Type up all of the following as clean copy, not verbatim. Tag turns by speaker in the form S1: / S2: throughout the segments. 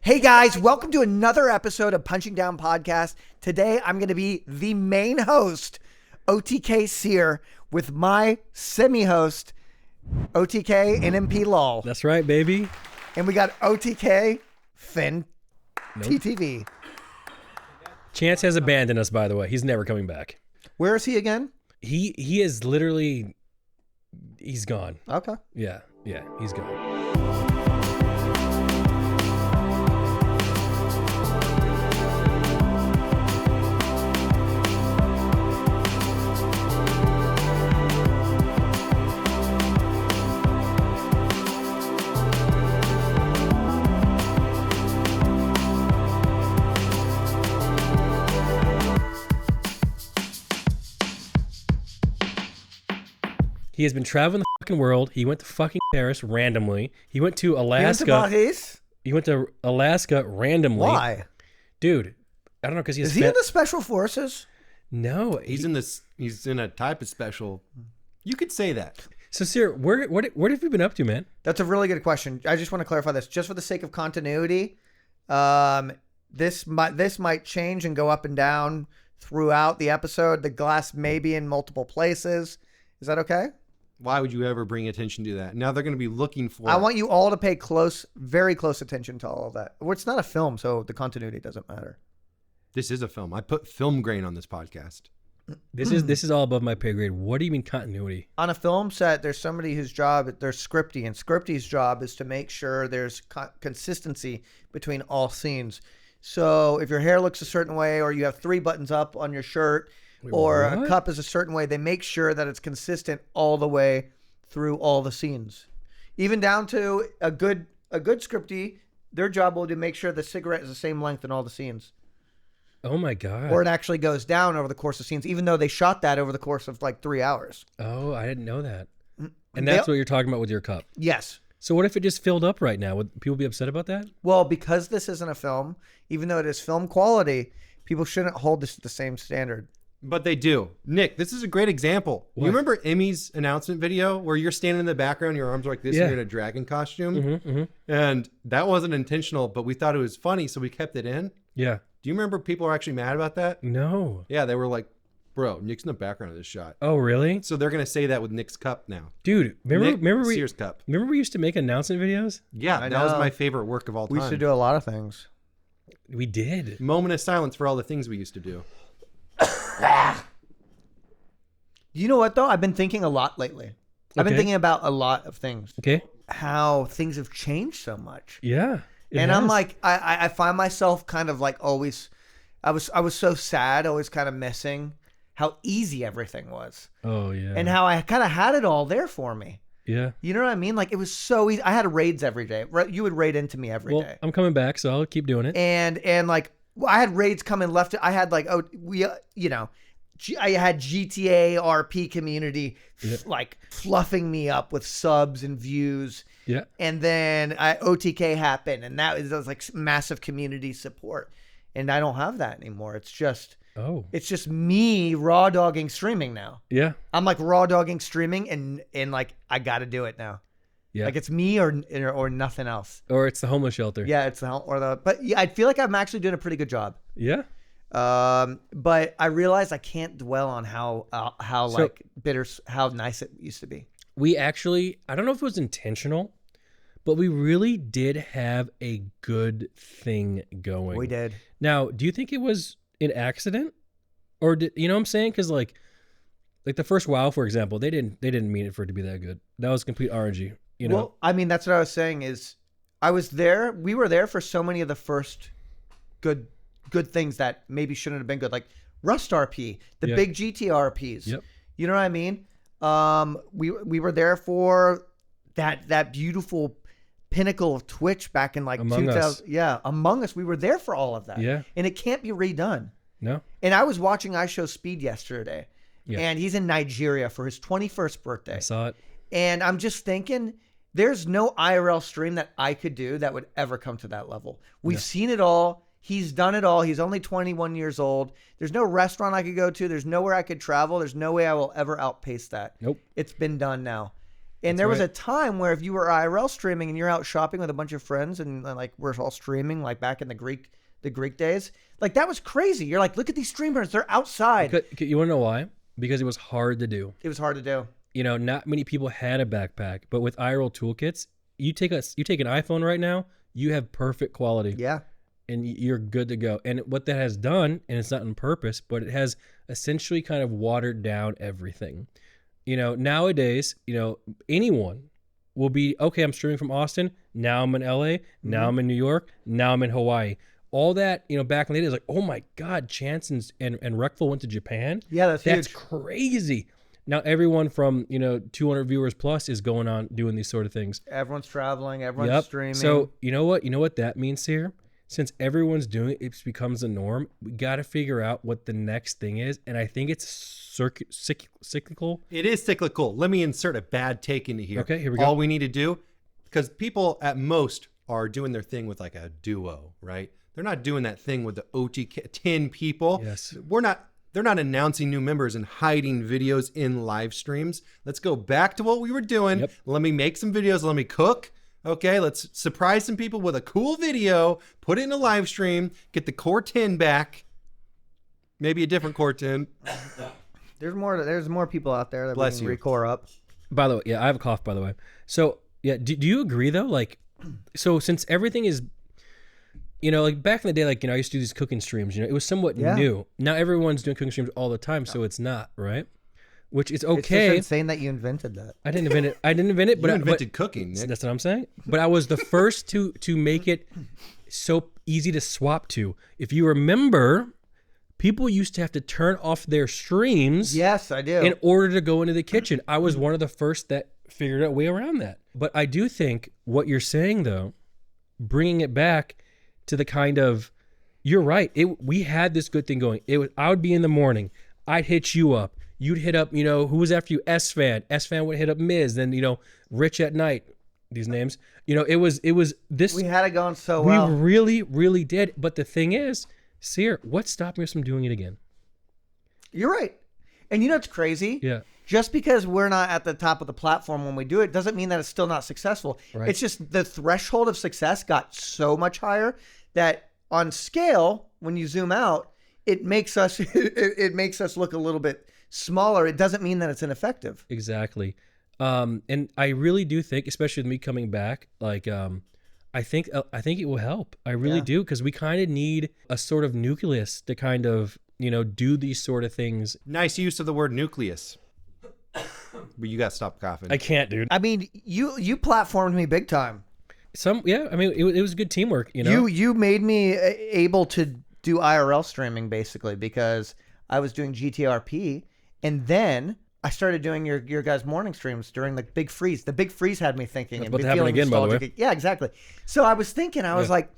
S1: Hey guys, welcome to another episode of Punching Down Podcast. Today I'm going to be the main host, OTK Sear, with my semi-host, OTK nmplol.
S2: That's right, baby.
S1: And we got OTK Finn TTV.
S2: Chance has abandoned us, by the way. He's never coming back.
S1: Where is he again?
S2: He is literally, he's gone.
S1: Okay.
S2: Yeah, he's gone. He has been traveling the fucking world. He went to fucking Paris randomly. He went to Alaska. He went to Alaska randomly.
S1: Why?
S2: Dude, I don't know, because
S1: Is he in the Special Forces?
S2: No.
S3: He's in a type of special. You could say that.
S2: So, Sir, what have you been up to, man?
S1: That's a really good question. I just want to clarify this. Just for the sake of continuity, this might change and go up and down throughout the episode. The glass may be in multiple places. Is that okay?
S3: Why would you ever bring attention to that? Now they're going to be looking for...
S1: I want you all to pay very close attention to all of that. Well, it's not a film, so the continuity doesn't matter.
S3: This is a film. I put film grain on this podcast.
S2: This is all above my pay grade. What do you mean continuity?
S1: On a film set, there's somebody whose job, there's Scripty, and Scripty's job is to make sure there's consistency between all scenes. So if your hair looks a certain way, or you have 3 buttons up on your shirt, or a cup is a certain way, they make sure that it's consistent all the way through all the scenes. Even down to a good Scripty, their job will be to make sure the cigarette is the same length in all the scenes.
S2: Oh my God.
S1: Or it actually goes down over the course of scenes, even though they shot that over the course of like 3 hours.
S2: Oh, I didn't know that. And that's what you're talking about with your cup.
S1: Yes.
S2: So what if it just filled up right now? Would people be upset about that?
S1: Well, because this isn't a film, even though it is film quality, people shouldn't hold this to the same standard.
S3: But they do. Nick, this is a great example.
S2: What?
S3: You remember Emmy's announcement video where you're standing in the background, your arms are like this, and you're in a dragon costume? And that wasn't intentional, but we thought it was funny, so we kept it in.
S2: Yeah.
S3: Do you remember people are actually mad about that?
S2: No.
S3: Yeah, they were like, bro, Nick's in the background of this shot.
S2: Oh, really?
S3: So they're going to say that with Nick's cup now.
S2: Dude, remember
S3: Sears cup.
S2: Remember we used to make announcement videos?
S3: Yeah, that was my favorite work of all time.
S1: We used to do a lot of things.
S2: We did.
S3: Moment of silence for all the things we used to do.
S1: You know what, though? I've been thinking a lot lately. I've been thinking about a lot of things.
S2: Okay.
S1: How things have changed so much.
S2: Yeah.
S1: And I'm like, I find myself kind of like always, I was so sad, always kind of missing how easy everything was.
S2: Oh, yeah.
S1: And how I kind of had it all there for me.
S2: Yeah.
S1: You know what I mean? Like, it was so easy. I had raids every day. You would raid into me every day.
S2: I'm coming back, so I'll keep doing it.
S1: And like, I had raids coming left. I had like, I had GTA RP community like fluffing me up with subs and views.
S2: Yeah.
S1: And then OTK happened, and that was like massive community support. And I don't have that anymore. It's just me raw dogging streaming now. Yeah. I'm like raw dogging streaming, and like I got to do it now. Yeah. Like it's me or nothing else.
S2: Or it's the homeless shelter.
S1: Yeah, but yeah, I feel like I'm actually doing a pretty good job.
S2: Yeah.
S1: But I realized I can't dwell on how nice it used to be.
S2: We actually, I don't know if it was intentional, but we really did have a good thing going.
S1: We did.
S2: Now, do you think it was an accident, or did you know what I'm saying? Because like the first WoW, for example, they didn't mean it for it to be that good. That was complete RNG. You know.
S1: Well, I mean, that's what I was saying. Is I was there. We were there for so many of the first good things that maybe shouldn't have been good, like Rust RP, the big GT RPs. Yep. You know what I mean? We were there for that beautiful pinnacle of Twitch back in like
S2: Among
S1: 2000.
S2: Us.
S1: Yeah, Among Us. We were there for all of that.
S2: Yeah.
S1: And it can't be redone.
S2: No.
S1: And I was watching iShowSpeed yesterday, and he's in Nigeria for his 21st birthday.
S2: I saw it.
S1: And I'm just thinking, there's no IRL stream that I could do that would ever come to that level. We've seen it all. He's done it all. He's only 21 years old. There's no restaurant I could go to. There's nowhere I could travel. There's no way I will ever outpace that.
S2: Nope.
S1: It's been done now. And there was a time where if you were IRL streaming and you're out shopping with a bunch of friends and like we're all streaming like back in the Greek days, like that was crazy. You're like, look at these streamers, they're outside.
S2: You want to know why? Because it was hard to do.
S1: It was hard to do.
S2: You know, not many people had a backpack, but with IRL toolkits, you take an iPhone right now, you have perfect quality.
S1: Yeah.
S2: And you're good to go. And what that has done, and it's not on purpose, but it has essentially kind of watered down everything. You know, nowadays, you know, anyone will be, okay, I'm streaming from Austin. Now I'm in LA. Now I'm in New York. Now I'm in Hawaii. All that, you know, back in the day, is like, oh my God, Chance and Reckful went to Japan.
S1: Yeah, that's huge.
S2: Crazy. Now everyone from, you know, 200 viewers plus is going on doing these sort of things.
S1: Everyone's traveling. Everyone's streaming.
S2: So you know what that means here? Since everyone's doing it, it becomes a norm. We got to figure out what the next thing is. And I think it's cyclical.
S3: It is cyclical. Let me insert a bad take into here.
S2: Okay, here we go.
S3: All we need to do, because people at most are doing their thing with like a duo, right? They're not doing that thing with the OG 10 people.
S2: Yes.
S3: They're not announcing new members and hiding videos in live streams. Let's go back to what we were doing.
S2: Yep.
S3: Let me make some videos. Let me cook. Okay, let's surprise some people with a cool video, put it in a live stream, get the core 10 back. Maybe a different core 10.
S1: There's more people out there that
S3: Bless
S1: we can
S3: you.
S1: recore up.
S2: By the way, yeah, I have a cough, by the way. So, yeah, do you agree, though? Like, so since everything is, you know, like back in the day, like, you know, I used to do these cooking streams, you know, it was somewhat new. Now everyone's doing cooking streams all the time, so it's not, right? Which is okay.
S1: It's just insane that you invented that.
S2: I didn't invent it, but
S3: You invented cooking, Nick.
S2: That's what I'm saying. But I was the first to make it so easy to swap to. If you remember, people used to have to turn off their streams.
S1: Yes, I do.
S2: In order to go into the kitchen. I was one of the first that figured out a way around that. But I do think what you're saying, though, bringing it back to the kind of, you're right. We had this good thing going. I would be in the morning. I'd hit you up. You'd hit up, you know, who was after you? S-Fan. S-Fan would hit up Miz. Then, you know, Rich at Night. These names. You know, it was this.
S1: We had it going so well.
S2: We really, really did. But the thing is, Seer, what's stopping us from doing it again?
S1: You're right. And you know what's crazy?
S2: Yeah.
S1: Just because we're not at the top of the platform when we do it doesn't mean that it's still not successful.
S2: Right.
S1: It's just the threshold of success got so much higher that on scale, when you zoom out, it makes us look a little bit smaller. It doesn't mean that it's ineffective.
S2: Exactly. And I really do think, especially with me coming back, like I think it will help. I really do, because we kind of need a sort of nucleus to kind of, you know, do these sort of things.
S3: Nice use of the word nucleus. But you got to stop coughing.
S2: I can't, dude.
S1: I mean, you platformed me big time.
S2: I mean, it was good teamwork, you know.
S1: You made me able to do IRL streaming basically because I was doing GTRP, and then I started doing your guys' morning streams during the big freeze. The big freeze had me thinking.
S2: That's
S1: and
S2: about to happen
S1: feeling
S2: again, by the way.
S1: nostalgic. Yeah, exactly. So I was thinking, I was like,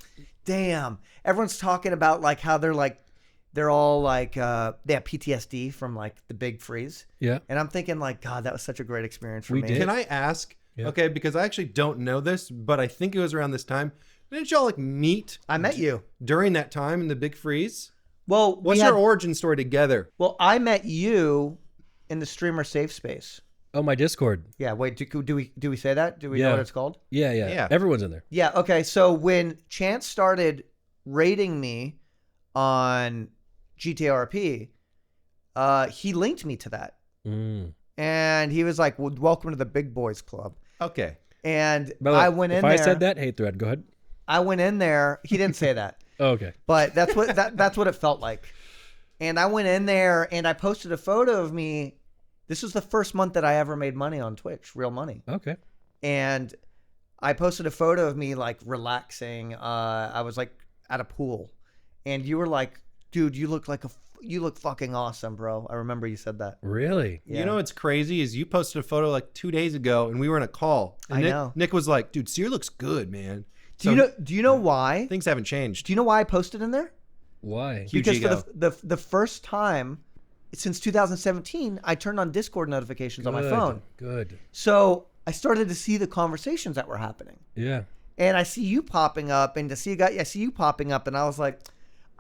S1: damn, everyone's talking about like how they're all like, they have PTSD from like the big freeze.
S2: Yeah.
S1: And I'm thinking like, God, that was such a great experience for me.
S2: did.
S3: Can I ask?
S2: Yeah.
S3: Okay, because I actually don't know this, but I think it was around this time. Didn't y'all like meet?
S1: I met you.
S3: During that time in the big freeze?
S1: Well,
S3: What's your origin story together?
S1: Well, I met you in the streamer safe space.
S2: Oh, my Discord.
S1: Yeah, wait, do we say that? Do we know what it's called?
S2: Yeah. Everyone's in there.
S1: Yeah, okay. So when Chance started rating me on GTRP, he linked me to that. And he was like, well, welcome to the big boys club.
S3: Okay.
S1: And
S2: By the way,
S1: I went in
S2: if
S1: there.
S2: I said that, hate thread, go ahead.
S1: I went in there. He didn't say that.
S2: Oh, okay.
S1: But that's what it felt like. And I went in there and I posted a photo of me. This was the first month that I ever made money on Twitch, real money.
S2: Okay.
S1: And I posted a photo of me like relaxing. I was like at a pool, and you were like, "Dude, you look fucking awesome, bro." I remember you said that.
S2: Really?
S1: Yeah.
S3: You know what's crazy is you posted a photo like 2 days ago, and we were in a call. And
S1: I
S3: Nick,
S1: know.
S3: Nick was like, "Dude, Seer looks good, man."
S1: Do you know why?
S3: Things haven't changed.
S1: Do you know why I posted in there?
S2: Why?
S3: Huge
S1: Because
S3: ego.
S1: for the first time since 2017, I turned on Discord notifications on my phone.
S2: Good.
S1: So I started to see the conversations that were happening.
S2: Yeah.
S1: And I see you popping up, and I see you popping up, and I was like,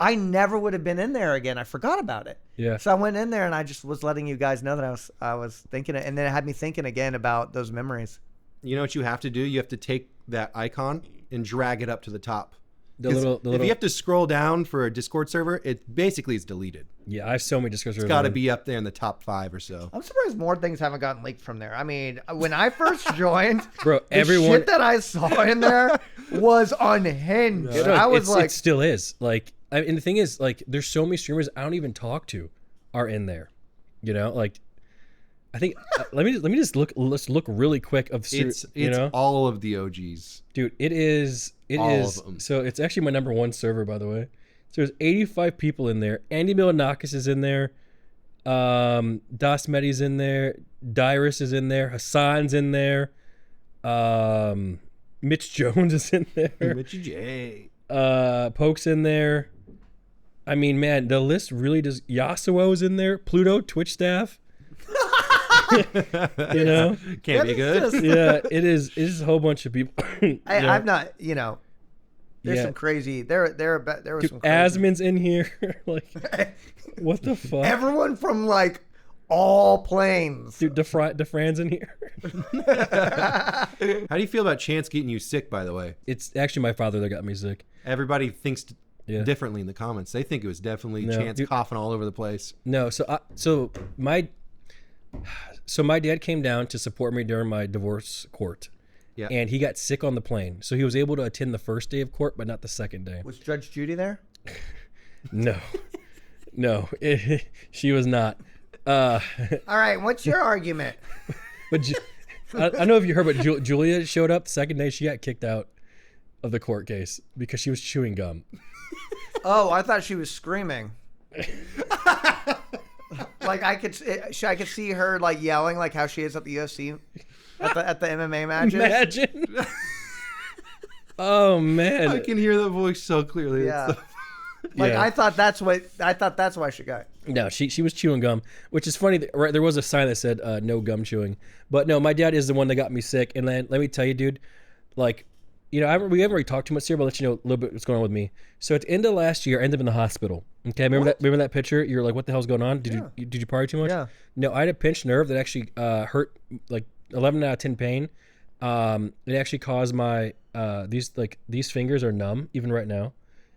S1: I never would have been in there again. I forgot about it.
S2: Yeah.
S1: So I went in there and I just was letting you guys know that I was thinking it, and then it had me thinking again about those memories.
S3: You know what you have to do? You have to take that icon and drag it up to the top.
S2: The little.
S3: If you have to scroll down for a Discord server, it basically is deleted.
S2: Yeah, I have so many Discord servers.
S3: It's got to be up there in the top 5 or so.
S1: I'm surprised more things haven't gotten leaked from there. I mean, when I first joined,
S2: Bro,
S1: the
S2: everyone
S1: shit that I saw in there was unhinged. I was like,
S2: it still is. Like, and the thing is, like, there's so many streamers I don't even talk to are in there. You know, like, I think let me just look. Let's look really quick of
S3: It's
S2: you know,
S3: all of the OGs.
S2: dude. It is.
S3: All of them.
S2: So it's actually my number 1 server, by the way. So there's 85 people in there. Andy Milonakis is in there. Das Medi's in there. Dyrus is in there. Hassan's in there. Mitch Jones is in there.
S3: Mitchy J.
S2: Poke's in there. I mean, man, the list really does. Yasuo's in there. Pluto, Twitch staff. You know,
S3: Can't be good.
S2: yeah, it is. It is a whole bunch of people. Yeah.
S1: I'm not. You know, there's
S2: Yeah.
S1: some crazy. There was
S2: Dude,
S1: some. Crazy.
S2: Asmon's in here. Like, what the fuck?
S1: Everyone from like all planes.
S2: Dude, DeFran's in here.
S3: How do you feel about Chance getting you sick, by the way?
S2: It's actually my father that got me sick.
S3: Everybody thinks
S2: Yeah.
S3: differently in the comments. They think it was definitely
S2: No,
S3: Chance
S2: dude.
S3: coughing all over the place.
S2: No, so my dad came down to support me during my divorce court.
S3: Yeah.
S2: And he got sick on the plane. So he was able to attend the first day of court, but not the second day.
S1: Was Judge Judy there?
S2: No. No, she was not.
S1: All right. What's your argument?
S2: But I don't know if you heard, but Julia showed up the second day. She got kicked out of the court case because she was chewing gum.
S1: Oh, I thought she was screaming. Like I could see her like yelling like how she is at the UFC at the MMA matches.
S2: Imagine. Oh man.
S3: I can hear that voice so clearly.
S1: Yeah. Like
S2: Yeah.
S1: I thought that's why she got.
S2: No, she was chewing gum, which is funny. Right, there was a sign that said no gum chewing, but no, my dad is the one that got me sick. And then let me tell you, dude, like, you know, we haven't really talked too much here, but I'll let you know a little bit what's going on with me. So at the end of last year, I ended up in the hospital. Okay, remember that picture? You're like, what the hell's going on? Did you party too much?
S1: Yeah.
S2: No, I had a pinched nerve that actually hurt like 11 out of 10 pain. It actually caused my these fingers are numb even right now.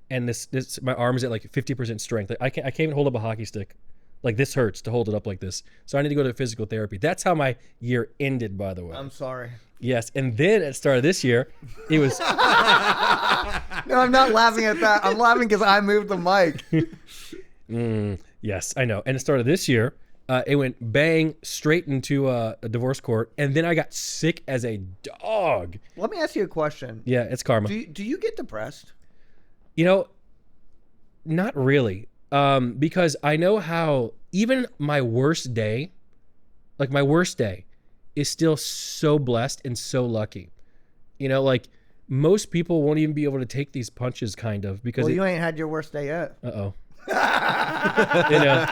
S2: And this my arm is at like 50% strength. Like I can't even hold up a hockey stick. Like this hurts to hold it up like this. So I need to go to physical therapy. That's how my year ended, by the way.
S1: I'm sorry.
S2: Yes, and then at the start of this year, it was
S1: No, I'm not laughing at that. I'm laughing because I moved the mic.
S2: yes, I know. And at the start of this year, it went bang straight into a divorce court, and then I got sick as a dog.
S1: Let me ask you a question.
S2: Yeah, it's karma.
S1: Do you get depressed?
S2: You know, not really. Because I know how even my worst day, like my worst day, is still so blessed and so lucky. You know, like most people won't even be able to take these punches, kind of, because
S1: Well, you ain't had your worst day yet.
S2: uh-oh. You know.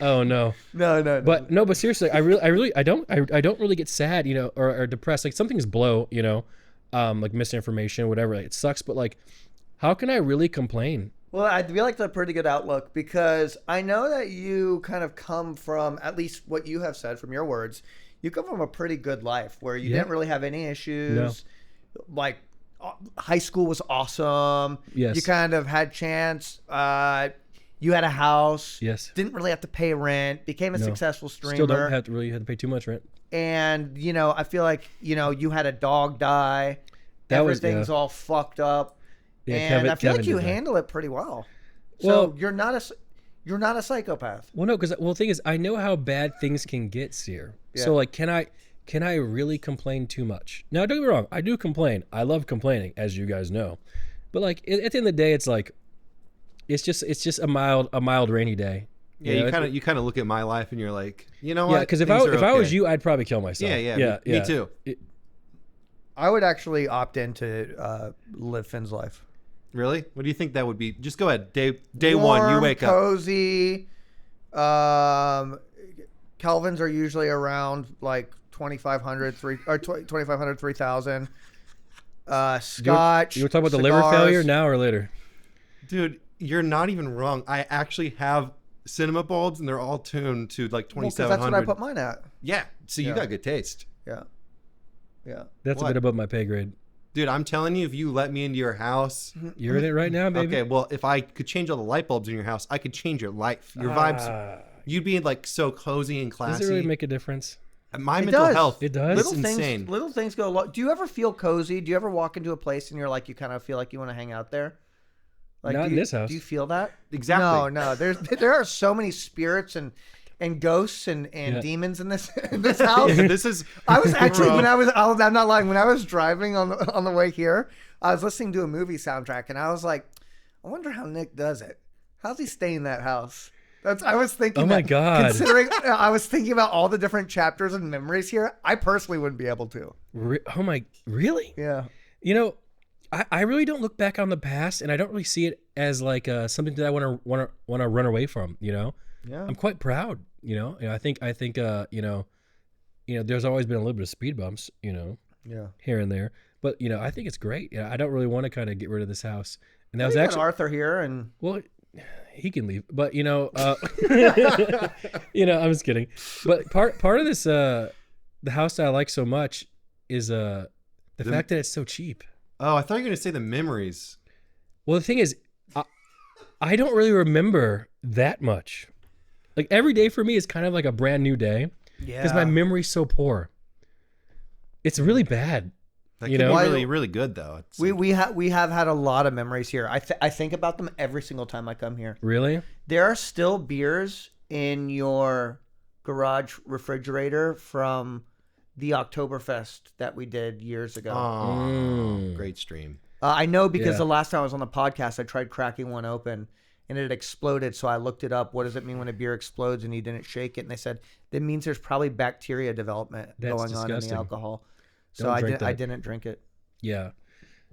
S2: Oh no.
S1: No.
S2: But seriously, I don't really get sad, you know, or depressed. Like something's blow, you know, like misinformation, whatever. Like, it sucks, but like, how can I really complain?
S1: Well, I feel like that's a pretty good outlook because I know that you kind of come from, at least what you have said from your words, you come from a pretty good life where you didn't really have any issues. No. Like high school was awesome.
S2: Yes.
S1: You kind of had chance. You had a house.
S2: Yes.
S1: Didn't really have to pay rent. Became a successful streamer.
S2: Still don't have to pay too much rent.
S1: And, you know, I feel like, you know, you had a dog die. Everything's all fucked up. Yeah, and I feel like you handle it pretty well. So you're not a psychopath.
S2: Well, no, because the thing is, I know how bad things can get, Seer. Yeah. So like, can I really complain too much? Now, don't get me wrong, I do complain. I love complaining, as you guys know. But like at the end of the day, it's like, it's just a mild rainy day.
S3: Yeah, you kind of look at my life and you're like, you know what?
S2: Yeah, because if I was you, I'd probably kill myself.
S3: Yeah. Me too.
S1: I would actually opt in to live Finn's life.
S3: Really? What do you think that would be? Just go ahead. Day one, you wake
S1: cozy. Kelvins are usually around like 2,500, 3,000. Scotch.
S2: You were talking about the liver failure now or later?
S3: Dude, you're not even wrong. I actually have cinema bulbs, and they're all tuned to like 2700.
S1: That's what I put mine at.
S3: Yeah. So you
S1: Yeah.
S3: got good taste.
S1: Yeah. Yeah.
S2: That's
S3: What?
S2: a bit above my pay grade.
S3: Dude, I'm telling you, if you let me into your house.
S2: You're in it right now, baby.
S3: Okay, well, if I could change all the light bulbs in your house, I could change your life. Your vibes. You'd be like so cozy and classy.
S2: Does it really make a difference?
S3: My
S1: It
S3: mental
S1: does.
S3: health.
S2: It does.
S3: It's
S1: Little
S3: insane.
S1: things, little things go a lot. Do you ever feel cozy? Do you ever walk into a place and you're like, you kind of feel like you want to hang out there? Like,
S2: Not
S1: do
S2: in
S1: you,
S2: this house.
S1: Do you feel that?
S3: Exactly.
S1: No. There are so many spirits and ghosts and
S2: Yeah.
S1: demons in this house.
S3: This is.
S1: I was actually
S3: Bro.
S1: I'm not lying. When I was driving on the way here, I was listening to a movie soundtrack and I was like, I wonder how Nick does it. How's he stay in that house? I was thinking.
S2: Oh my God.
S1: Considering I was thinking about all the different chapters and memories here, I personally wouldn't be able to.
S2: Oh my, really?
S1: Yeah.
S2: You know, I really don't look back on the past, and I don't really see it as like something that I want to run away from. You know,
S1: Yeah.
S2: I'm quite proud. You know, I think you know, there's always been a little bit of speed bumps. You know,
S1: Yeah.
S2: here and there, but you know, I think it's great. You know, I don't really want to kind of get rid of this house, and that
S1: We
S2: was
S1: got
S2: actually
S1: Arthur here, and
S2: well. He can leave, but you know, you know, I'm just kidding. But part of this, the house that I like so much is the fact that it's so cheap.
S3: Oh, I thought you were gonna say the memories.
S2: Well, the thing is, I don't really remember that much. Like every day for me is kind of like a brand new day
S1: yeah,
S2: because my memory's so poor. It's really bad.
S3: That
S2: You
S3: could
S2: know?
S3: be really, really good though. It's
S1: we have had a lot of memories here. I think about them every single time I come here.
S2: Really?
S1: There are still beers in your garage refrigerator from the Oktoberfest that we did years ago.
S3: oh, great stream.
S1: I know because
S2: Yeah.
S1: the last time I was on the podcast, I tried cracking one open and it exploded. So I looked it up. What does it mean when a beer explodes and you didn't shake it? And they said that means there's probably bacteria development
S2: That's
S1: going on in the
S2: disgusting.
S1: alcohol. So
S2: Don't
S1: I
S2: drink that.
S1: didn't drink it.
S2: Yeah.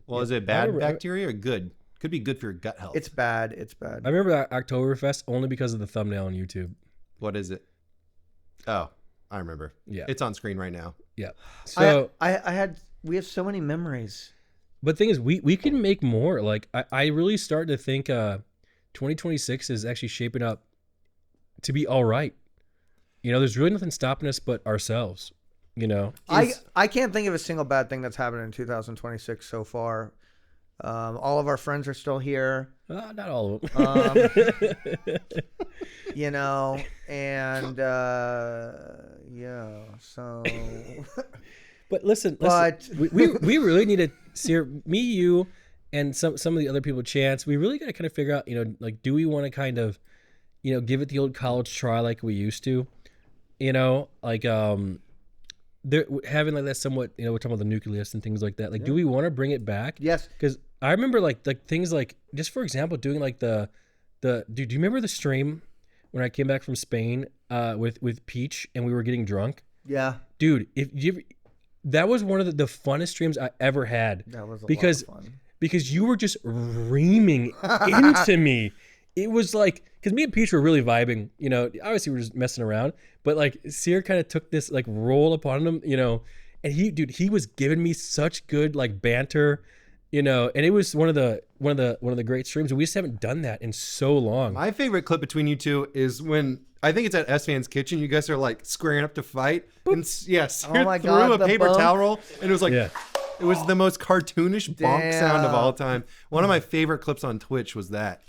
S3: Well, is it bad
S2: remember-
S3: bacteria or good? Could be good for your gut health.
S1: It's bad. It's bad.
S2: I remember Oktoberfest only because of the thumbnail on YouTube.
S3: What is it? Oh, I remember.
S2: Yeah.
S3: It's on screen right now.
S2: Yeah. So,
S1: We have so many memories.
S2: but the thing is, we can make more. Like, I really start to think 2026 is actually shaping up to be all right. You know, there's really nothing stopping us but ourselves. You know,
S1: I can't think of a single bad thing that's happened in 2026 so far. All of our friends are still here.
S2: not all of them.
S1: You know, and yeah, so
S2: But listen,
S1: But-
S2: we really need to see me, you, and some of the other people chance. We really got to kind of figure out, you know, like, do we want to kind of, you know, give it the old college try like we used to, you know, like they're having like that somewhat, you know, we're talking about the nucleus and things like that. Like, do we want to bring it back?
S1: yes,
S2: Because I remember like things like, just for example, doing like do you remember the stream when I came back from Spain with Peach and we were getting drunk?
S1: yeah,
S2: Dude, that was one of the funnest streams I ever had.
S1: that was a
S2: Because
S1: lot of fun.
S2: because you were just reaming into me. It was like, because me and Peach were really vibing, you know, obviously we were just messing around, but like Sear kind of took this like role upon him, you know, and he was giving me such good like banter, you know, and it was one of the great streams. We just haven't done that in so long.
S3: My favorite clip between you two is when I think it's at S Fan's kitchen. You guys are like squaring up to fight, and yes,
S1: Oh my
S3: threw
S1: God,
S3: a
S1: the
S3: paper
S1: bump.
S3: towel roll, and it was like
S2: Yeah.
S3: it was the most cartoonish bonk sound of
S1: Damn.
S3: all time. One of my favorite clips on Twitch was that.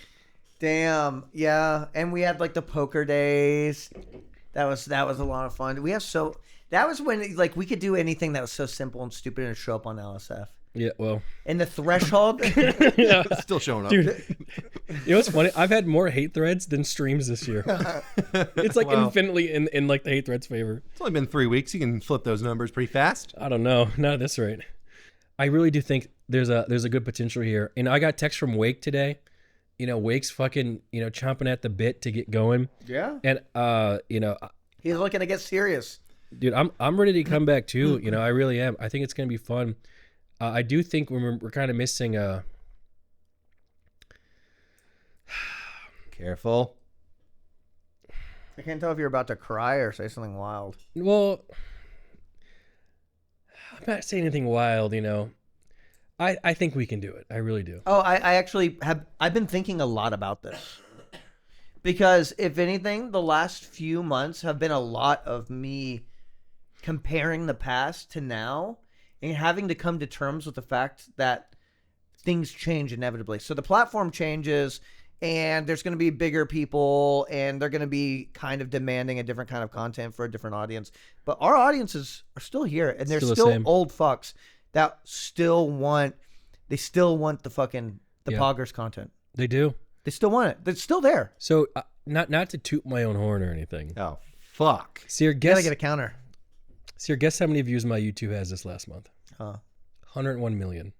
S1: Damn, yeah, and we had like the poker days. That was a lot of fun. That was when like we could do anything that was so simple and stupid and show up on LSF.
S2: Yeah, well,
S1: And the threshold.
S3: It's still showing up.
S2: dude, you know what's funny? I've had more hate threads than streams this year. It's like
S3: Wow.
S2: infinitely in like the hate threads favor.
S3: It's only been 3 weeks. You can flip those numbers pretty fast.
S2: I don't know, not at this rate. I really do think there's a good potential here. And I got text from Wake today. You know, Wake's fucking, you know, chomping at the bit to get going.
S1: Yeah,
S2: And you know,
S1: he's looking to get serious.
S2: dude, I'm ready to come back too. You know, I really am. I think it's gonna be fun. I do think we're kind of missing
S3: Careful.
S1: I can't tell if you're about to cry or say something wild.
S2: well, I'm not saying anything wild, you know. I think we can do it. I really do.
S1: Oh, I actually have. I've been thinking a lot about this because, if anything, the last few months have been a lot of me comparing the past to now and having to come to terms with the fact that things change inevitably. So the platform changes, and there's going to be bigger people, and they're going to be kind of demanding a different kind of content for a different audience. But our audiences are still here, and they're
S2: Still the
S1: still
S2: same.
S1: old fucks that still want. They still want the poggers content.
S2: They do.
S1: They still want it. It's still there.
S2: So not to toot my own horn or anything.
S3: Oh, fuck.
S2: Seer,
S1: You gotta
S2: guess
S1: get a counter.
S2: guess how many views my YouTube has this last month?
S1: Huh.
S2: 101 million.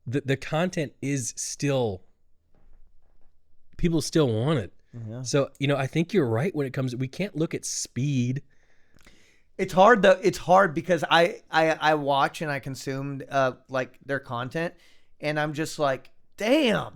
S2: The content is still, people still want it.
S1: Yeah.
S2: So, I think you're right when it comes, we can't look at speed.
S1: It's hard though. It's hard because I watch and I consume like their content, and I'm just like, damn.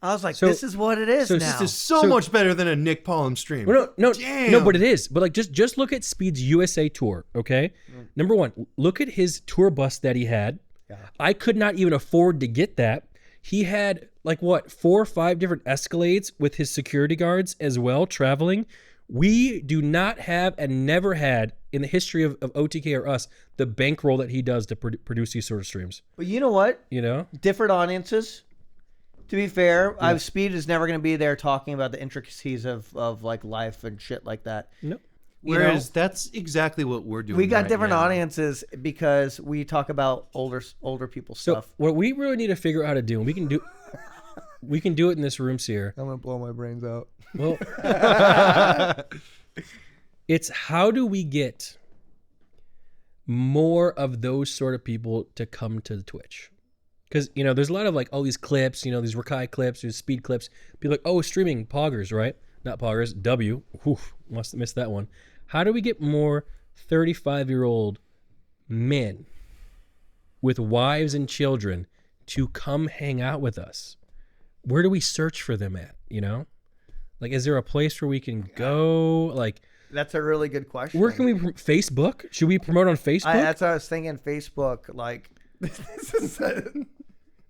S1: I was like,
S2: So-
S1: this is what it is
S2: so
S1: now.
S3: This is so much better than a Nick Paulum stream.
S2: Well, no,
S3: Damn.
S2: but it is. But like, just look at Speed's USA tour, okay? Number one, look at his tour bus that he had.
S1: Yeah.
S2: I could not even afford to get that. He had like 4 or 5 different Escalades with his security guards as well, traveling. We do not have and never had in the history of OTK or us the bankroll that he does to produce these sort of streams.
S1: But you know what?
S2: Different
S1: audiences. To be fair, Speed is never going to be there talking about the intricacies of like life and shit like that.
S2: Nope.
S3: Whereas that's exactly what we're doing.
S1: We got
S3: right
S1: different
S3: now.
S1: audiences because we talk about older people's
S2: So
S1: stuff.
S2: what we really need to figure out how to do, and we can do it in this room, Seer.
S1: I'm gonna blow my brains out.
S2: Well, it's how do we get more of those sort of people to come to the Twitch? Because, there's a lot of like all these clips, these Rakai clips, these speed clips. People like, oh, streaming poggers, right? Not poggers, W. Whew, must have missed that one. How do we get more 35-year-old men with wives and children to come hang out with us? Where do we search for them at, Like, is there a place where we can go? Like,
S1: That's a really good question.
S2: where can we, Facebook? Should we promote on Facebook?
S1: That's what I was thinking. Facebook, like, this is.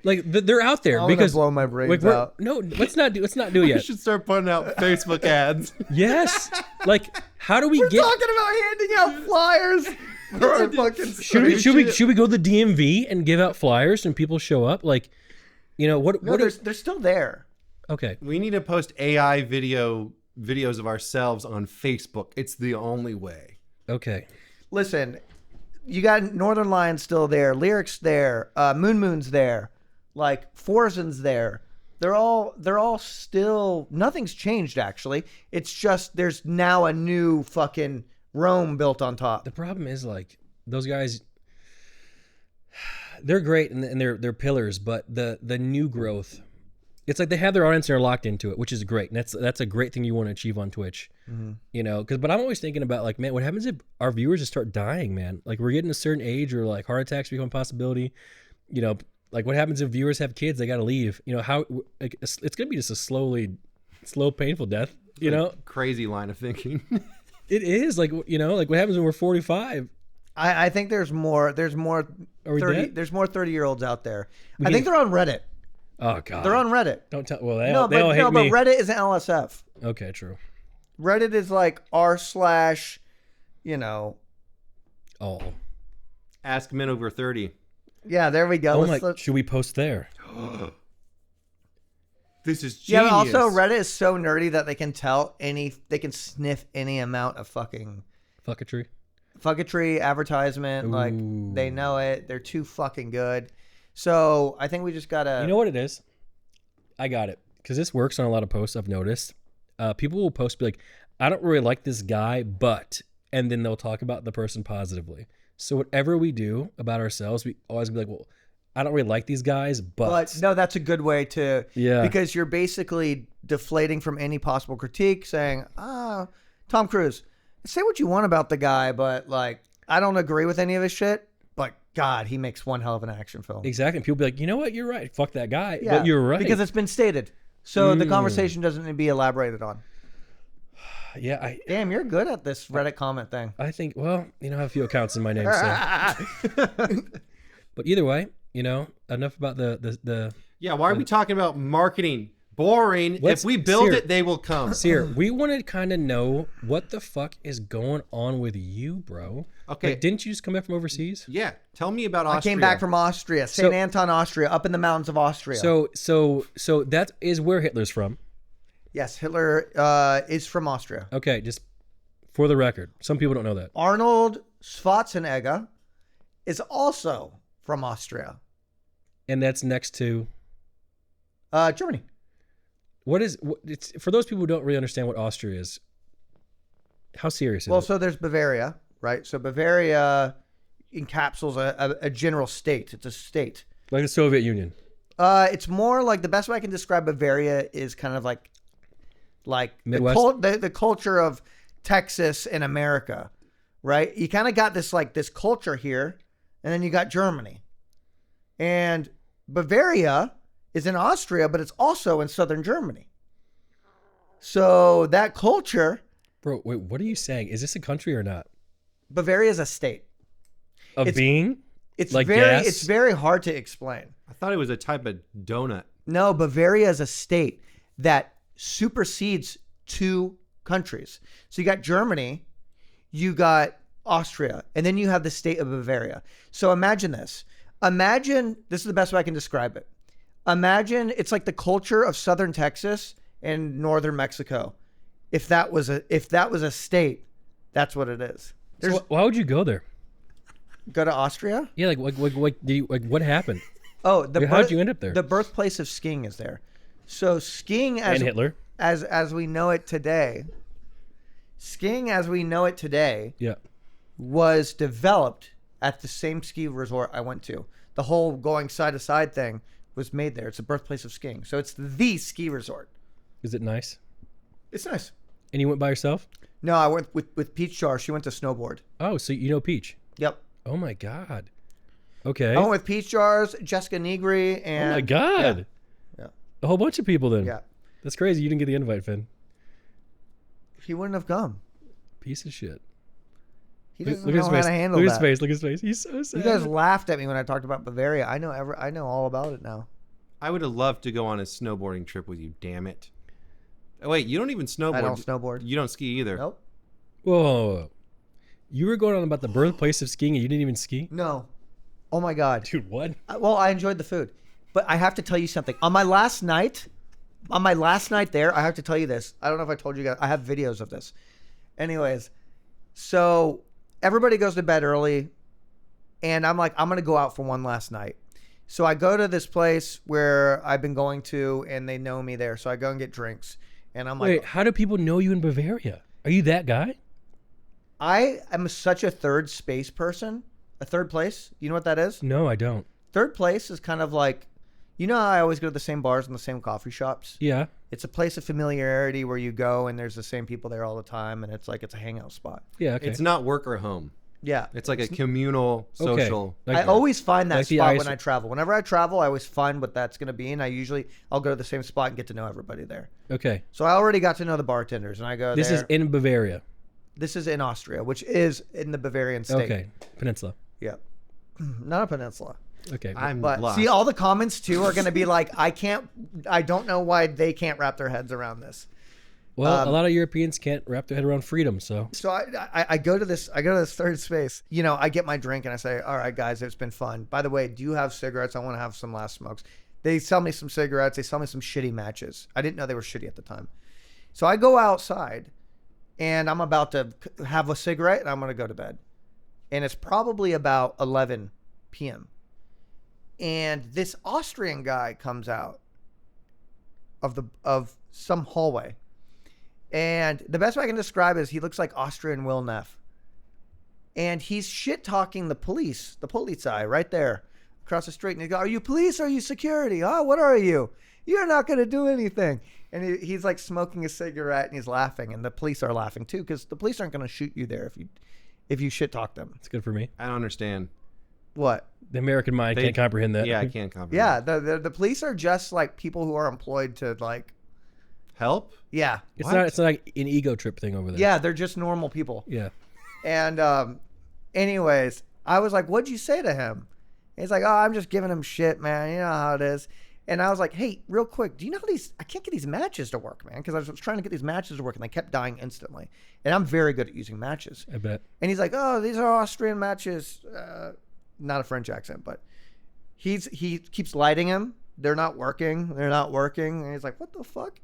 S2: Like, they're out there
S1: I'm
S2: because
S1: gonna blow my brains
S2: like, we're-
S1: out.
S2: No, let's not do it
S3: We
S2: yet.
S3: should start putting out Facebook ads.
S2: Yes. Like, how do we
S1: We're
S2: get?
S1: talking about handing out flyers for our fucking.
S2: Should we go to the DMV and give out flyers and people show up? Like, what?
S1: No, they're still there.
S2: Okay.
S3: We need to post AI videos of ourselves on Facebook. It's the only way.
S2: Okay.
S1: Listen, you got Northern Lions still there, Lyric's there, Moon's there, like Forzen's there. They're all still. Nothing's changed actually. It's just there's now a new fucking Rome built on top.
S2: The problem is like those guys. They're great and they're pillars, but the new growth. It's like they have their audience and they're locked into it, which is great. And that's a great thing you want to achieve on Twitch. Mm-hmm. But I'm always thinking about like, man, what happens if our viewers just start dying, man? Like we're getting a certain age or like heart attacks become a possibility. Like what happens if viewers have kids? They got to leave. How like, it's going to be just a slow, painful death,
S3: Crazy line of thinking.
S2: It is like, like what happens when we're 45?
S1: I think there's more. There's more.
S2: Are we
S1: 30.
S2: dead?
S1: There's more 30-year-olds out there. I
S2: can-
S1: think they're on Reddit.
S2: Oh God.
S1: They're on Reddit.
S2: Don't tell. Well, they all hate
S1: but
S2: me.
S1: Reddit isn't LSF.
S2: Okay, true.
S1: Reddit is like r/,
S2: Oh.
S3: Ask men over 30.
S1: Yeah, there we go.
S2: Oh
S1: Let's-
S2: my. Should we post there?
S3: This is
S1: Yeah,
S3: genius.
S1: but also Reddit is so nerdy that they can they can sniff any amount of fucking
S2: Fucketry.
S1: advertisement. Like
S2: Ooh.
S1: they know it. They're too fucking good. So I think we just gotta.
S2: You know what it is? I got it. Because this works on a lot of posts I've noticed. People will post, be like, I don't really like this guy, but, and then they'll talk about the person positively. So whatever we do about ourselves, we always be like, well, I don't really like these guys,
S1: But no, that's a good way to.
S2: Yeah.
S1: Because you're basically deflating from any possible critique, saying, Tom Cruise, say what you want about the guy, but like, I don't agree with any of his shit. But God, he makes one hell of an action film.
S2: Exactly. And people be like, you know what? You're right. Fuck that guy.
S1: Yeah,
S2: But you're right.
S1: because it's been stated. So the conversation doesn't need to be elaborated on.
S2: Yeah.
S1: Damn, you're good at this Reddit comment thing.
S2: I think, well, I have a few accounts in my name. So. But either way, enough about the
S3: Yeah, why are we talking about marketing? Boring.
S2: Let's-
S3: If we build
S2: Seer.
S3: it, they will come.
S2: Seer, we want to kind of know what the fuck is going on with you, bro.
S3: Okay.
S2: Like, didn't you just come back from overseas?
S3: Yeah, tell me about Austria.
S1: I came back from Austria, St. Anton, Austria, up in the mountains of Austria.
S2: So that is where Hitler's from.
S1: Yes, Hitler is from Austria.
S2: Okay, just for the record, some people don't know that.
S1: Arnold Schwarzenegger is also from Austria.
S2: And that's next to
S1: Germany.
S2: it's for those people who don't really understand what Austria is. How serious is
S1: Well,
S2: it?
S1: so there's Bavaria, right? So Bavaria encapsulates a general state. It's a state.
S2: Like the Soviet Union.
S1: It's more like the best way I can describe Bavaria is kind of like
S2: Midwest?
S1: the culture of Texas and America, right? You kind of got this culture here, and then you got Germany. And Bavaria is in Austria, but it's also in southern Germany. So that culture,
S2: Bro, wait, what are you saying? Is this a country or not?
S1: Bavaria is a state.
S2: Of being?
S1: It's
S2: Like
S1: very
S2: gas?
S1: it's very hard to explain.
S3: I thought it was a type of donut.
S1: No, Bavaria is a state that supersedes two countries. So you got Germany, you got Austria, and then you have the state of Bavaria. So imagine this. This is the best way I can describe it. Imagine it's like the culture of southern Texas and northern Mexico. If that was a state, that's what it is.
S2: So why would you go there?
S1: Go to Austria?
S2: Yeah, what happened?
S1: Oh,
S2: How'd you end up there?
S1: The birthplace of skiing is there. So skiing
S2: And Hitler.
S1: as we know it today,
S2: Yeah.
S1: was developed at the same ski resort I went to. The whole going side to side thing was made there. It's the birthplace of skiing. So it's the ski resort.
S2: Is it nice?
S1: It's nice.
S2: And you went by yourself?
S1: No, I went with Peach Jar. She went to snowboard.
S2: Oh, so you know Peach.
S1: Yep.
S2: Oh my God. Okay.
S1: I went with Peach Jars, Jessica Negri, and
S2: Oh my God.
S1: Yeah.
S2: A whole bunch of people then.
S1: Yeah.
S2: That's crazy. You didn't get the invite, Finn.
S1: He wouldn't have come.
S2: Piece of shit.
S1: He doesn't
S2: Look
S1: know
S2: at his
S1: how
S2: face.
S1: to handle
S2: Look
S1: that.
S2: at his face. Look at his face. He's so sad.
S1: You guys laughed at me when I talked about Bavaria. I know all about it now.
S3: I would have loved to go on a snowboarding trip with you, damn it. Oh, wait, you don't even snowboard.
S1: I don't snowboard.
S3: You don't ski either.
S1: Nope.
S2: Whoa. You were going on about the birthplace of skiing and you didn't even ski?
S1: No. Oh my God.
S2: Dude, what?
S1: Well, I enjoyed the food, but I have to tell you something. On my last night there, I have to tell you this. I don't know if I told you guys. I have videos of this. Anyways, so everybody goes to bed early, and I'm like, I'm gonna go out for one last night. So I go to this place where I've been going to, and they know me there. So I go and get drinks, and I'm like,
S2: Wait, how do people know you in Bavaria? Are you that guy?
S1: I am such a third space person. A third place. You know what that is?
S2: No, I don't.
S1: Third place is kind of like, you know how I always go to the same bars and the same coffee shops?
S2: Yeah.
S1: It's a place of familiarity where you go and there's the same people there all the time, and it's like it's a hangout spot.
S2: Yeah, okay.
S3: It's not work or home.
S1: Yeah.
S3: It's like a communal
S2: Okay.
S3: social.
S2: Like
S1: I always find that
S2: like the
S1: spot
S2: ice-
S1: when I travel. Whenever I travel, I always find what that's going to be, and I'll go to the same spot and get to know everybody there.
S2: Okay.
S1: So I already got to know the bartenders, and I go
S2: This
S1: there.
S2: is in Bavaria.
S1: This is in Austria, which is in the Bavarian state.
S2: Okay. Peninsula.
S1: Yeah. Not a peninsula.
S2: Okay.
S3: I'm
S1: But
S3: lost.
S1: see, all the comments too are going to be like, I don't know why they can't wrap their heads around this.
S2: Well, a lot of Europeans can't wrap their head around freedom, so.
S1: So I go to this third space. You know, I get my drink and I say, all right, guys, it's been fun. By the way, do you have cigarettes? I want to have some last smokes. They sell me some cigarettes. They sell me some shitty matches. I didn't know they were shitty at the time. So I go outside and I'm about to have a cigarette and I'm going to go to bed. And it's probably about 11 p.m. And this Austrian guy comes out of some hallway. And the best way I can describe it is he looks like Austrian Will Neff. And he's shit talking the polizei right there across the street. And he goes, are you police or are you security? Oh, what are you? You're not going to do anything. And he's like smoking a cigarette and he's laughing. And the police are laughing too, because the police aren't going to shoot you there if you shit talk them.
S2: It's good for me.
S3: I don't understand.
S1: What?
S2: The American mind can't comprehend that.
S3: Yeah, I can't comprehend.
S1: Yeah, the police are just like people who are employed to like,
S3: Help?
S1: yeah.
S2: It's not like an ego trip thing over there.
S1: Yeah, they're just normal people.
S2: Yeah.
S1: And anyways, I was like, what'd you say to him? he's like, oh, I'm just giving him shit, man. You know how it is. And I was like, hey, real quick, do you know how I can't get these matches to work, man? Because I was trying to get these matches to work and they kept dying instantly. And I'm very good at using matches.
S2: I bet.
S1: And he's like, oh, these are Austrian matches. Not a French accent, but he keeps lighting them. They're not working. And he's like, what the fuck?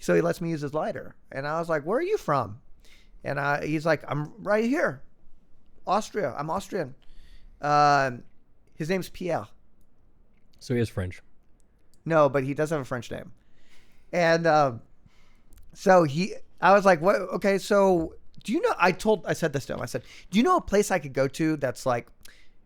S1: So he lets me use his lighter. And I was like, where are you from? And he's like, I'm right here. Austria. I'm Austrian. His name's Pierre.
S2: So he is French.
S1: No, but he does have a French name. And I was like, what? Okay, so do you know, I said this to him. I said, do you know a place I could go to that's like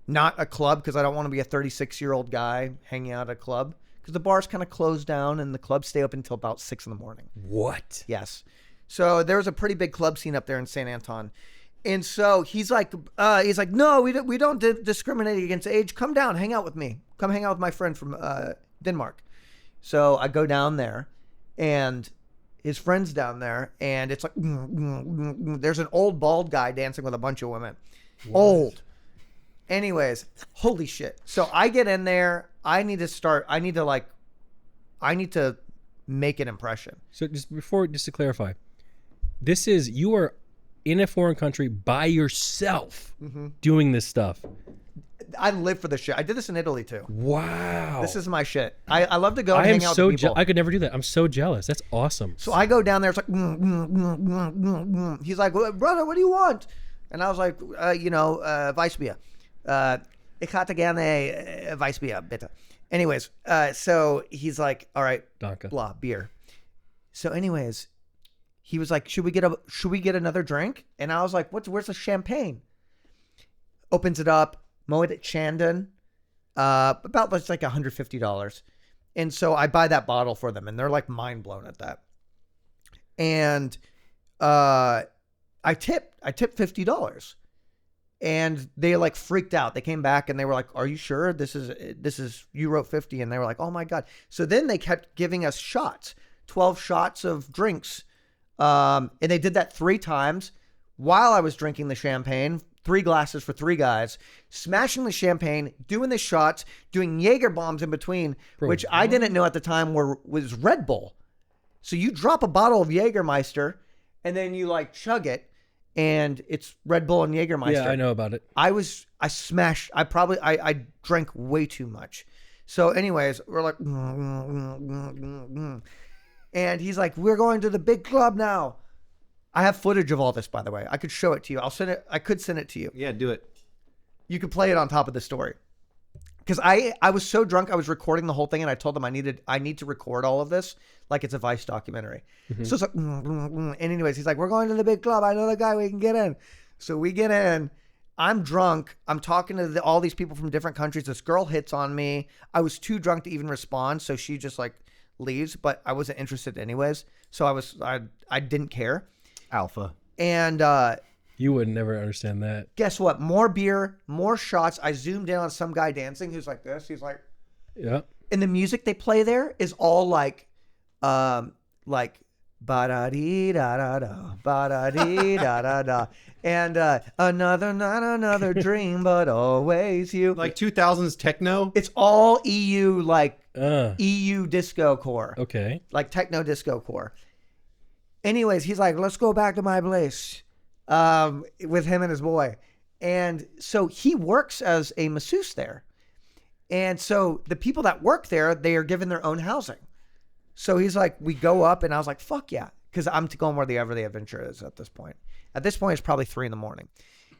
S1: not a club? Because I don't want to be a 36-year-old guy hanging out at a club. Because the bars kind of close down and the clubs stay open until about 6 a.m.
S2: What?
S1: Yes. So there was a pretty big club scene up there in St. Anton. And so he's like, no, we don't discriminate against age. Come down, hang out with me. Come hang out with my friend from Denmark. So I go down there, and his friend's down there, and it's like, there's an old bald guy dancing with a bunch of women. What? Old. Anyways, holy shit. So I get in there. I need to make an impression.
S2: So just to clarify, you are in a foreign country by yourself doing this stuff.
S1: I live for this shit. I did this in Italy too.
S2: Wow.
S1: This is my shit. I love to go and hang out with people.
S2: I could never do that. I'm so jealous. That's awesome.
S1: So I go down there. It's like, he's like, brother, what do you want? And I was like, Weissbier. Ich hatte gerne Weissbier, bitte. Anyways, so he's like, all right,
S2: Danke.
S1: Blah, beer. So anyways, he was like, should we get another drink? And I was like, where's the champagne? Opens it up. Moet at Chandon, about that's like $150. And so I buy that bottle for them, and they're like mind blown at that. And I tipped $50. And they like freaked out. They came back and they were like, are you sure this is you wrote 50? And they were like, oh my God. So then they kept giving us shots, 12 shots of drinks. And they did that 3 times while I was drinking the champagne. 3 glasses for 3 guys, smashing the champagne, doing the shots, doing Jaeger bombs in between, which I didn't know at the time was Red Bull. So you drop a bottle of Jägermeister and then you like chug it, and it's Red Bull and Jägermeister.
S2: Yeah, I know about it.
S1: I drank way too much. So anyways, we're like, and he's like, we're going to the big club now. I have footage of all this, by the way. I could show it to you. I could send it to you.
S3: Yeah, do it.
S1: You could play it on top of the story. Because I was so drunk, I was recording the whole thing, and I told them I need to record all of this like it's a Vice documentary. So it's like, and anyways, he's like, we're going to the big club. I know the guy, we can get in. So we get in. I'm drunk. I'm talking to all these people from different countries. This girl hits on me. I was too drunk to even respond, so she just like leaves, but I wasn't interested anyways. So I didn't care.
S3: Alpha.
S1: And
S2: you would never understand that.
S1: Guess what? More beer, more shots. I zoomed in on some guy dancing who's like this. He's like,
S2: yeah.
S1: And the music they play there is all like ba da dee da da da, ba da dee da da da, and another night, another dream, but always you.
S3: Like 2000s techno.
S1: It's all EU EU disco core.
S2: Okay.
S1: Like techno disco core. Anyways, he's like, let's go back to my place with him and his boy. And so he works as a masseuse there. And so the people that work there, they are given their own housing. So he's like, we go up, and I was like, fuck yeah. Because I'm going where the adventure is at this point. At this point, it's probably 3 a.m.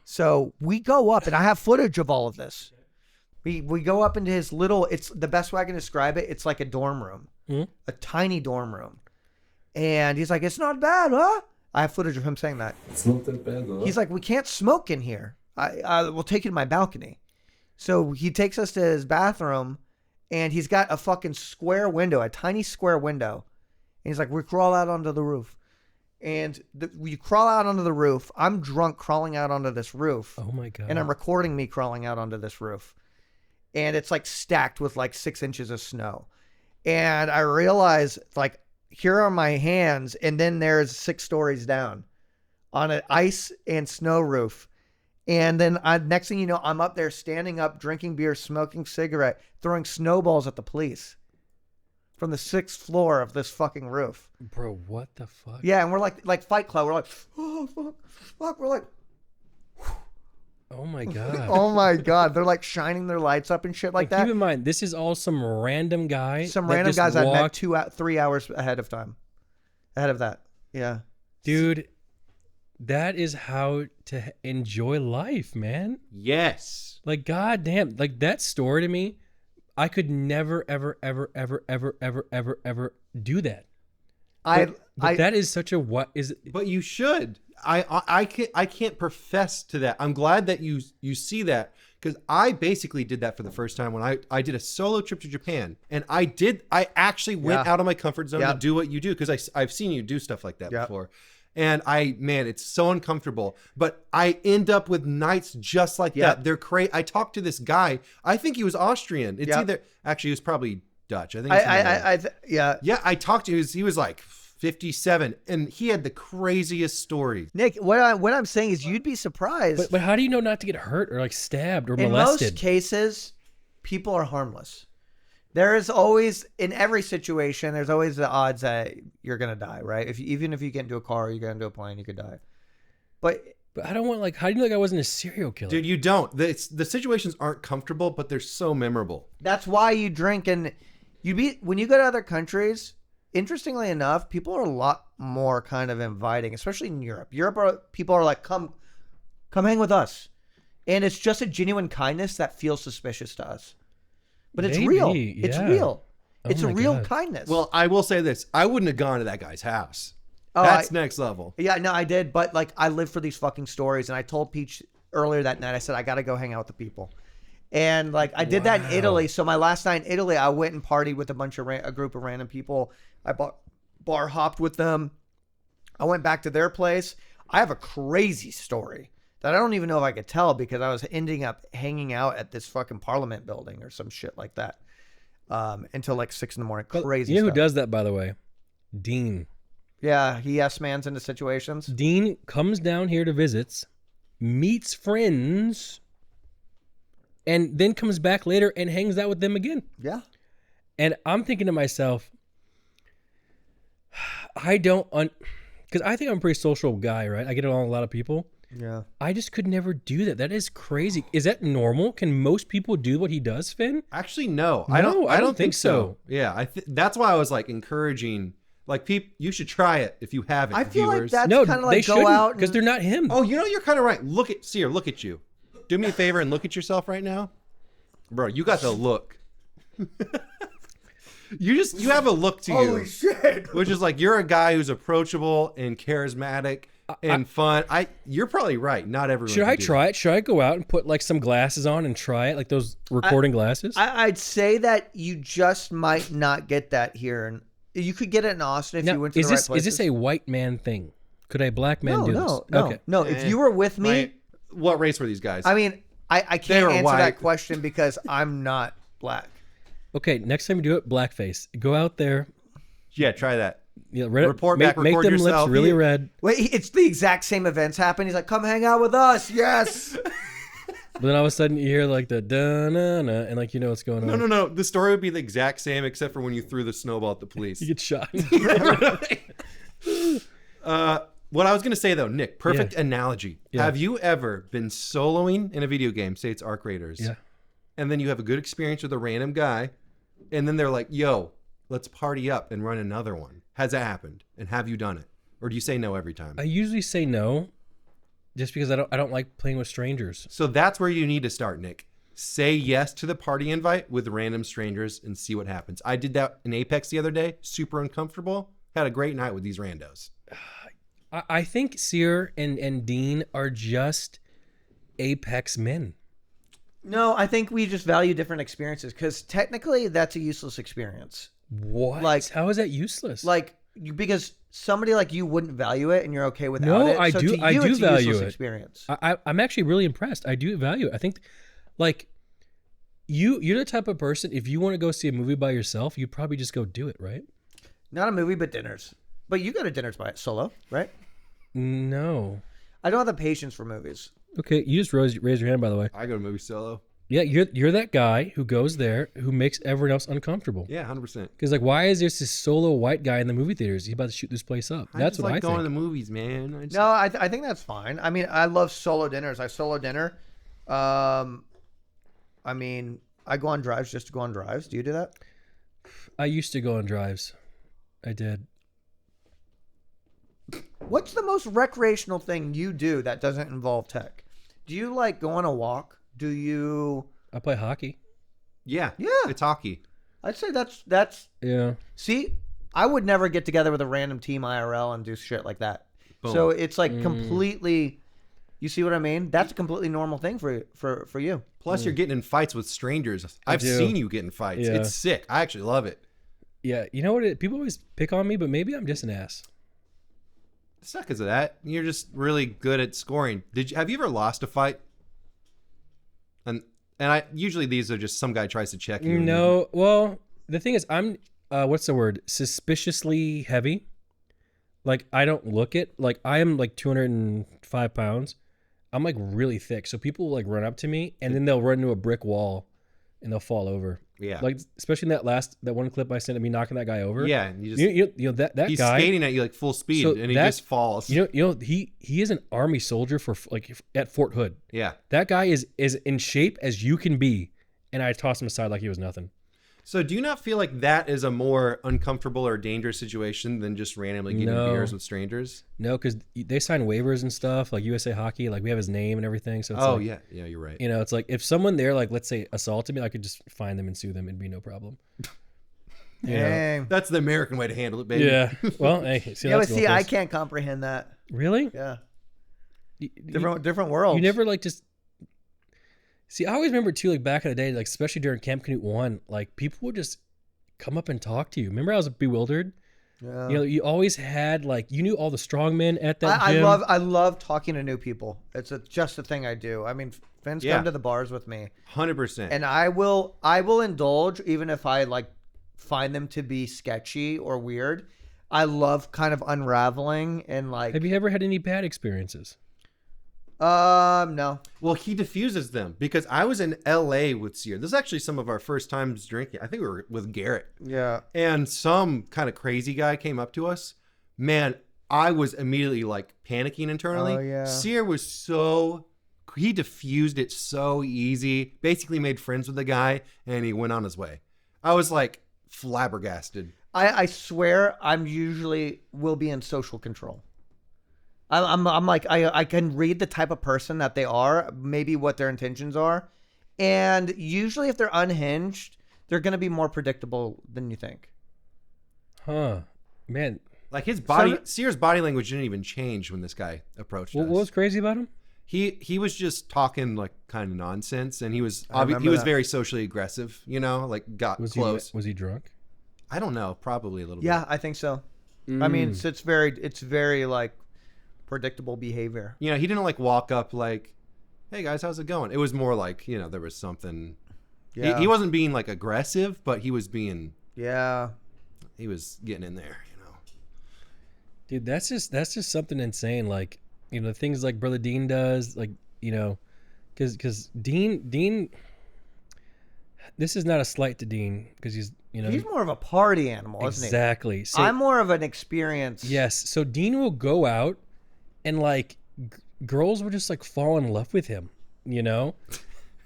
S1: So we go up, and I have footage of all of this. We go up into his little, it's the best way I can describe it. It's like a dorm room, a tiny dorm room. And he's like, it's not bad, huh? I have footage of him saying that.
S4: It's not that bad, huh?
S1: He's like, we can't smoke in here. I will take you to my balcony. So he takes us to his bathroom, and he's got a fucking square window, a tiny square window. And he's like, we crawl out onto the roof. And we crawl out onto the roof. I'm drunk crawling out onto this roof.
S2: Oh my God.
S1: And I'm recording me crawling out onto this roof. And it's like stacked with like 6 inches of snow. And I realize like, here are my hands, and then there's 6 stories down on an ice and snow roof. And then next thing you know, I'm up there standing up, drinking beer, smoking cigarette, throwing snowballs at the police from the 6th floor of this fucking roof.
S2: Bro, what the fuck?
S1: Yeah, and we're like Fight Club. We're like, oh, fuck. We're like,
S2: Oh my god.
S1: oh my God. They're like shining their lights up and shit like that.
S2: Keep in mind, this is all some random guy.
S1: Some
S2: that
S1: random
S2: just
S1: guys I met
S2: walked-
S1: 3 hours ahead of time. Ahead of that. Yeah.
S2: Dude, that is how to enjoy life, man.
S3: Yes.
S2: Like, goddamn, like that story to me, I could never, ever do that. But that is such a what is.
S3: But you should. I can't profess to that. I'm glad that you see that, because I basically did that for the first time when I did a solo trip to Japan, and I actually went out of my comfort zone to do what you do, because I've seen you do stuff like that before. And it's so uncomfortable, but I end up with nights just like that. They're crazy. I talked to this guy. I think he was Austrian. It's either, actually, he was probably Dutch. I think. I talked to him. He was like 57, and he had the craziest stories.
S1: Nick, what I'm saying is you'd be surprised.
S2: But how do you know not to get hurt or like stabbed or
S1: in
S2: molested?
S1: most cases, people are harmless. There is always, in every situation, there's always the odds that you're going to die, right? Even if you get into a car, you get into a plane, you could die. But
S2: I don't want, like, how do you know like I wasn't a serial killer?
S3: Dude, you don't. The situations aren't comfortable, but they're so memorable.
S1: That's why you drink. And when you go to other countries, interestingly enough, people are a lot more kind of inviting, especially in Europe. People are like, come hang with us. And it's just a genuine kindness that feels suspicious to us. But it's real. It's real. It's a real kindness.
S3: Well, I will say this. I wouldn't have gone to that guy's house. That's next level.
S1: Yeah, no, I did. But like, I live for these fucking stories. And I told Peach earlier that night, I said, I got to go hang out with the people. And like, I did that in Italy. So my last night in Italy, I went and partied with a group of random people. I bar hopped with them. I went back to their place. I have a crazy story that I don't even know if I could tell, because I was ending up hanging out at this fucking Parliament building or some shit like that until like 6 a.m. Crazy.
S2: You know
S1: stuff.
S2: who does that, by the way? Dean.
S1: Yeah, he yes-mans into situations.
S2: Dean comes down here to visits, meets friends, and then comes back later and hangs out with them again.
S1: Yeah.
S2: And I'm thinking to myself, because I think I'm a pretty social guy, right? I get along with a lot of people.
S1: Yeah.
S2: I just could never do that. That is crazy. Is that normal? Can most people do what he does, Finn?
S3: Actually, no.
S2: I don't think so.
S3: Yeah, that's why I was like encouraging, like, you should try it if you haven't.
S1: I feel
S3: viewers.
S1: like that's kind of like go out
S2: because they're not him.
S3: Oh, you're kind of right. Look at you. Do me a favor and look at yourself right now, bro. You got the look. You have a look to you.
S1: Holy shit.
S3: Which is like, you're a guy who's approachable and charismatic and fun. You're probably right. Not everyone.
S2: Should I try it? Should I go out and put like some glasses on and try it, like those recording glasses?
S1: I'd say that you just might not get that here, and you could get it in Austin if you went to the right places.
S2: Is this a white man thing? Could a black man do this?
S1: No. If you were with me,
S3: what race were these guys?
S1: I mean, I can't answer that question because I'm not black.
S2: Okay, next time you do it, blackface. Go out there.
S3: Yeah, try that.
S2: Yeah,
S3: record
S2: make them
S3: yourself.
S2: Lips really red.
S1: Wait, it's the exact same events happen. He's like, come hang out with us. Yes.
S2: But then all of a sudden you hear like the da-na-na, and like you know what's going on.
S3: No. The story would be the exact same except for when you threw the snowball at the police.
S2: You get shot.
S3: What I was going to say though, Nick, perfect analogy.
S2: Yeah.
S3: Have you ever been soloing in a video game, say it's Arc Raiders, and then you have a good experience with a random guy, and then they're like, yo, let's party up and run another one. Has that happened? And have you done it? Or do you say no every time?
S2: I usually say no, just because I don't like playing with strangers.
S3: So that's where you need to start, Nick. Say yes to the party invite with random strangers and see what happens. I did that in Apex the other day. Super uncomfortable. Had a great night with these randos.
S2: I think Sear and Dean are just Apex men.
S1: No, I think we just value different experiences, because technically that's a useless experience.
S2: What?
S1: Like,
S2: how is that useless?
S1: Like, because somebody like you wouldn't value it, and you're okay without it.
S2: No, I
S1: so
S2: do.
S1: To
S2: I
S1: you,
S2: do
S1: it's a
S2: value
S1: useless
S2: it.
S1: Experience.
S2: I'm actually really impressed. I do value it. I think, like, you're the type of person, if you want to go see a movie by yourself, you'd probably just go do it, right?
S1: Not a movie, but dinners. But you go to dinners by solo, right?
S2: No.
S1: I don't have the patience for movies.
S2: Okay, you just raised your hand, by the way.
S3: I go to movie solo.
S2: Yeah, you're that guy who goes there who makes everyone else uncomfortable.
S3: Yeah, 100%.
S2: Because like, why is there this solo white guy in the movie theaters? He's about to shoot this place up. That's what I
S3: going to
S2: think.
S3: the movies, man.
S1: No, I think that's fine. I mean, I love solo dinners. I solo dinner. I mean, I go on drives just to go on drives. Do you do that?
S2: I used to go on drives. I did.
S1: What's the most recreational thing you do that doesn't involve tech? Do you like go on a walk? Do you?
S2: I play hockey.
S3: Yeah.
S1: Yeah.
S3: It's hockey.
S1: I'd say that's.
S2: Yeah.
S1: See, I would never get together with a random team IRL and do shit like that.
S3: Boom.
S1: So it's like completely. You see what I mean? That's a completely normal thing for you.
S3: Plus, you're getting in fights with strangers. I've
S2: do.
S3: seen you get in fights.
S2: Yeah.
S3: It's sick. I actually love it.
S2: Yeah. You know what? People always pick on me, but maybe I'm just an ass.
S3: It's not because of that. You're just really good at scoring. Have you ever lost a fight? And I usually these are just some guy tries to check you.
S2: No. Well, the thing is, I'm what's the word? Suspiciously heavy. Like I don't look it. Like I am like 205 pounds. I'm like really thick. So people like run up to me and then they'll run into a brick wall and they'll fall over.
S3: Yeah.
S2: Like especially in that one clip I sent of me knocking that guy over.
S3: Yeah. And you just
S2: You know that
S3: he's
S2: guy
S3: skating at you like full speed
S2: So
S3: and he
S2: that-
S3: just falls.
S2: You know he is an army soldier for like at Fort Hood.
S3: Yeah.
S2: That guy is in shape as you can be, and I tossed him aside like he was nothing.
S3: So do you not feel like that is a more uncomfortable or dangerous situation than just randomly getting
S2: No.
S3: beers with strangers?
S2: No, because they sign waivers and stuff like USA Hockey. Like we have his name and everything. So it's
S3: Oh
S2: like,
S3: yeah, yeah, you're right.
S2: you know, it's like if someone there, like let's say assaulted me, I could just find them and sue them. It'd be no problem. You know?
S1: Dang.
S3: That's the American way to handle it, baby.
S2: Yeah. Well, hey, see,
S1: Yeah, but
S2: that's
S1: see, I
S2: locals.
S1: can't comprehend that.
S2: Really?
S1: Yeah,
S2: You-
S1: different worlds.
S2: You never like just see. I always remember too, like back in the day, like especially during Camp Canute 1, like people would just come up and talk to you. Remember, I was bewildered.
S1: Yeah.
S2: You know, you always had like you knew all the strong men at that
S1: I
S2: gym.
S1: I love talking to new people. It's just a thing I do. I mean, Finn's
S3: Yeah.
S1: come to the bars with me,
S3: 100%.
S1: and I will indulge even if I like find them to be sketchy or weird. I love kind of unraveling and like.
S2: Have you ever had any bad experiences?
S1: No.
S3: Well, he diffuses them because I was in LA with Sear. This is actually some of our first times drinking. I think we were with Garrett.
S1: Yeah.
S3: And some kind of crazy guy came up to us. Man, I was immediately like panicking internally.
S1: Oh, yeah.
S3: Sear was he diffused it so easy. Basically made friends with the guy and he went on his way. I was like flabbergasted.
S1: I swear I'm usually will be in social control. I'm like I can read the type of person that they are, maybe what their intentions are, and usually if they're unhinged, they're gonna be more predictable than you think.
S2: Huh, man.
S3: Like Sear's body language didn't even change when this guy approached
S2: What
S3: us.
S2: was crazy about him?
S3: He was just talking like kind of nonsense, and he was
S1: remember that.
S3: very socially aggressive. You know, like got close.
S2: Was he drunk?
S3: I don't know, probably a little
S1: Yeah,
S3: bit.
S1: I think so. I mean, it's very like predictable behavior.
S3: You know, he didn't like walk up like, "Hey guys, how's it going?" It was more like, you know, there was something.
S1: Yeah.
S3: He wasn't being like aggressive, but he was getting in there. You know.
S2: Dude, that's just something insane. Like, you know, things like Brother Dean does, like, you know, because Dean. This is not a slight to Dean because he's, you know,
S1: He's more of a party animal, isn't he?
S2: exactly. So
S1: I'm more of an experience.
S2: yes, so Dean will go out and like girls will just like fall in love with him, you know,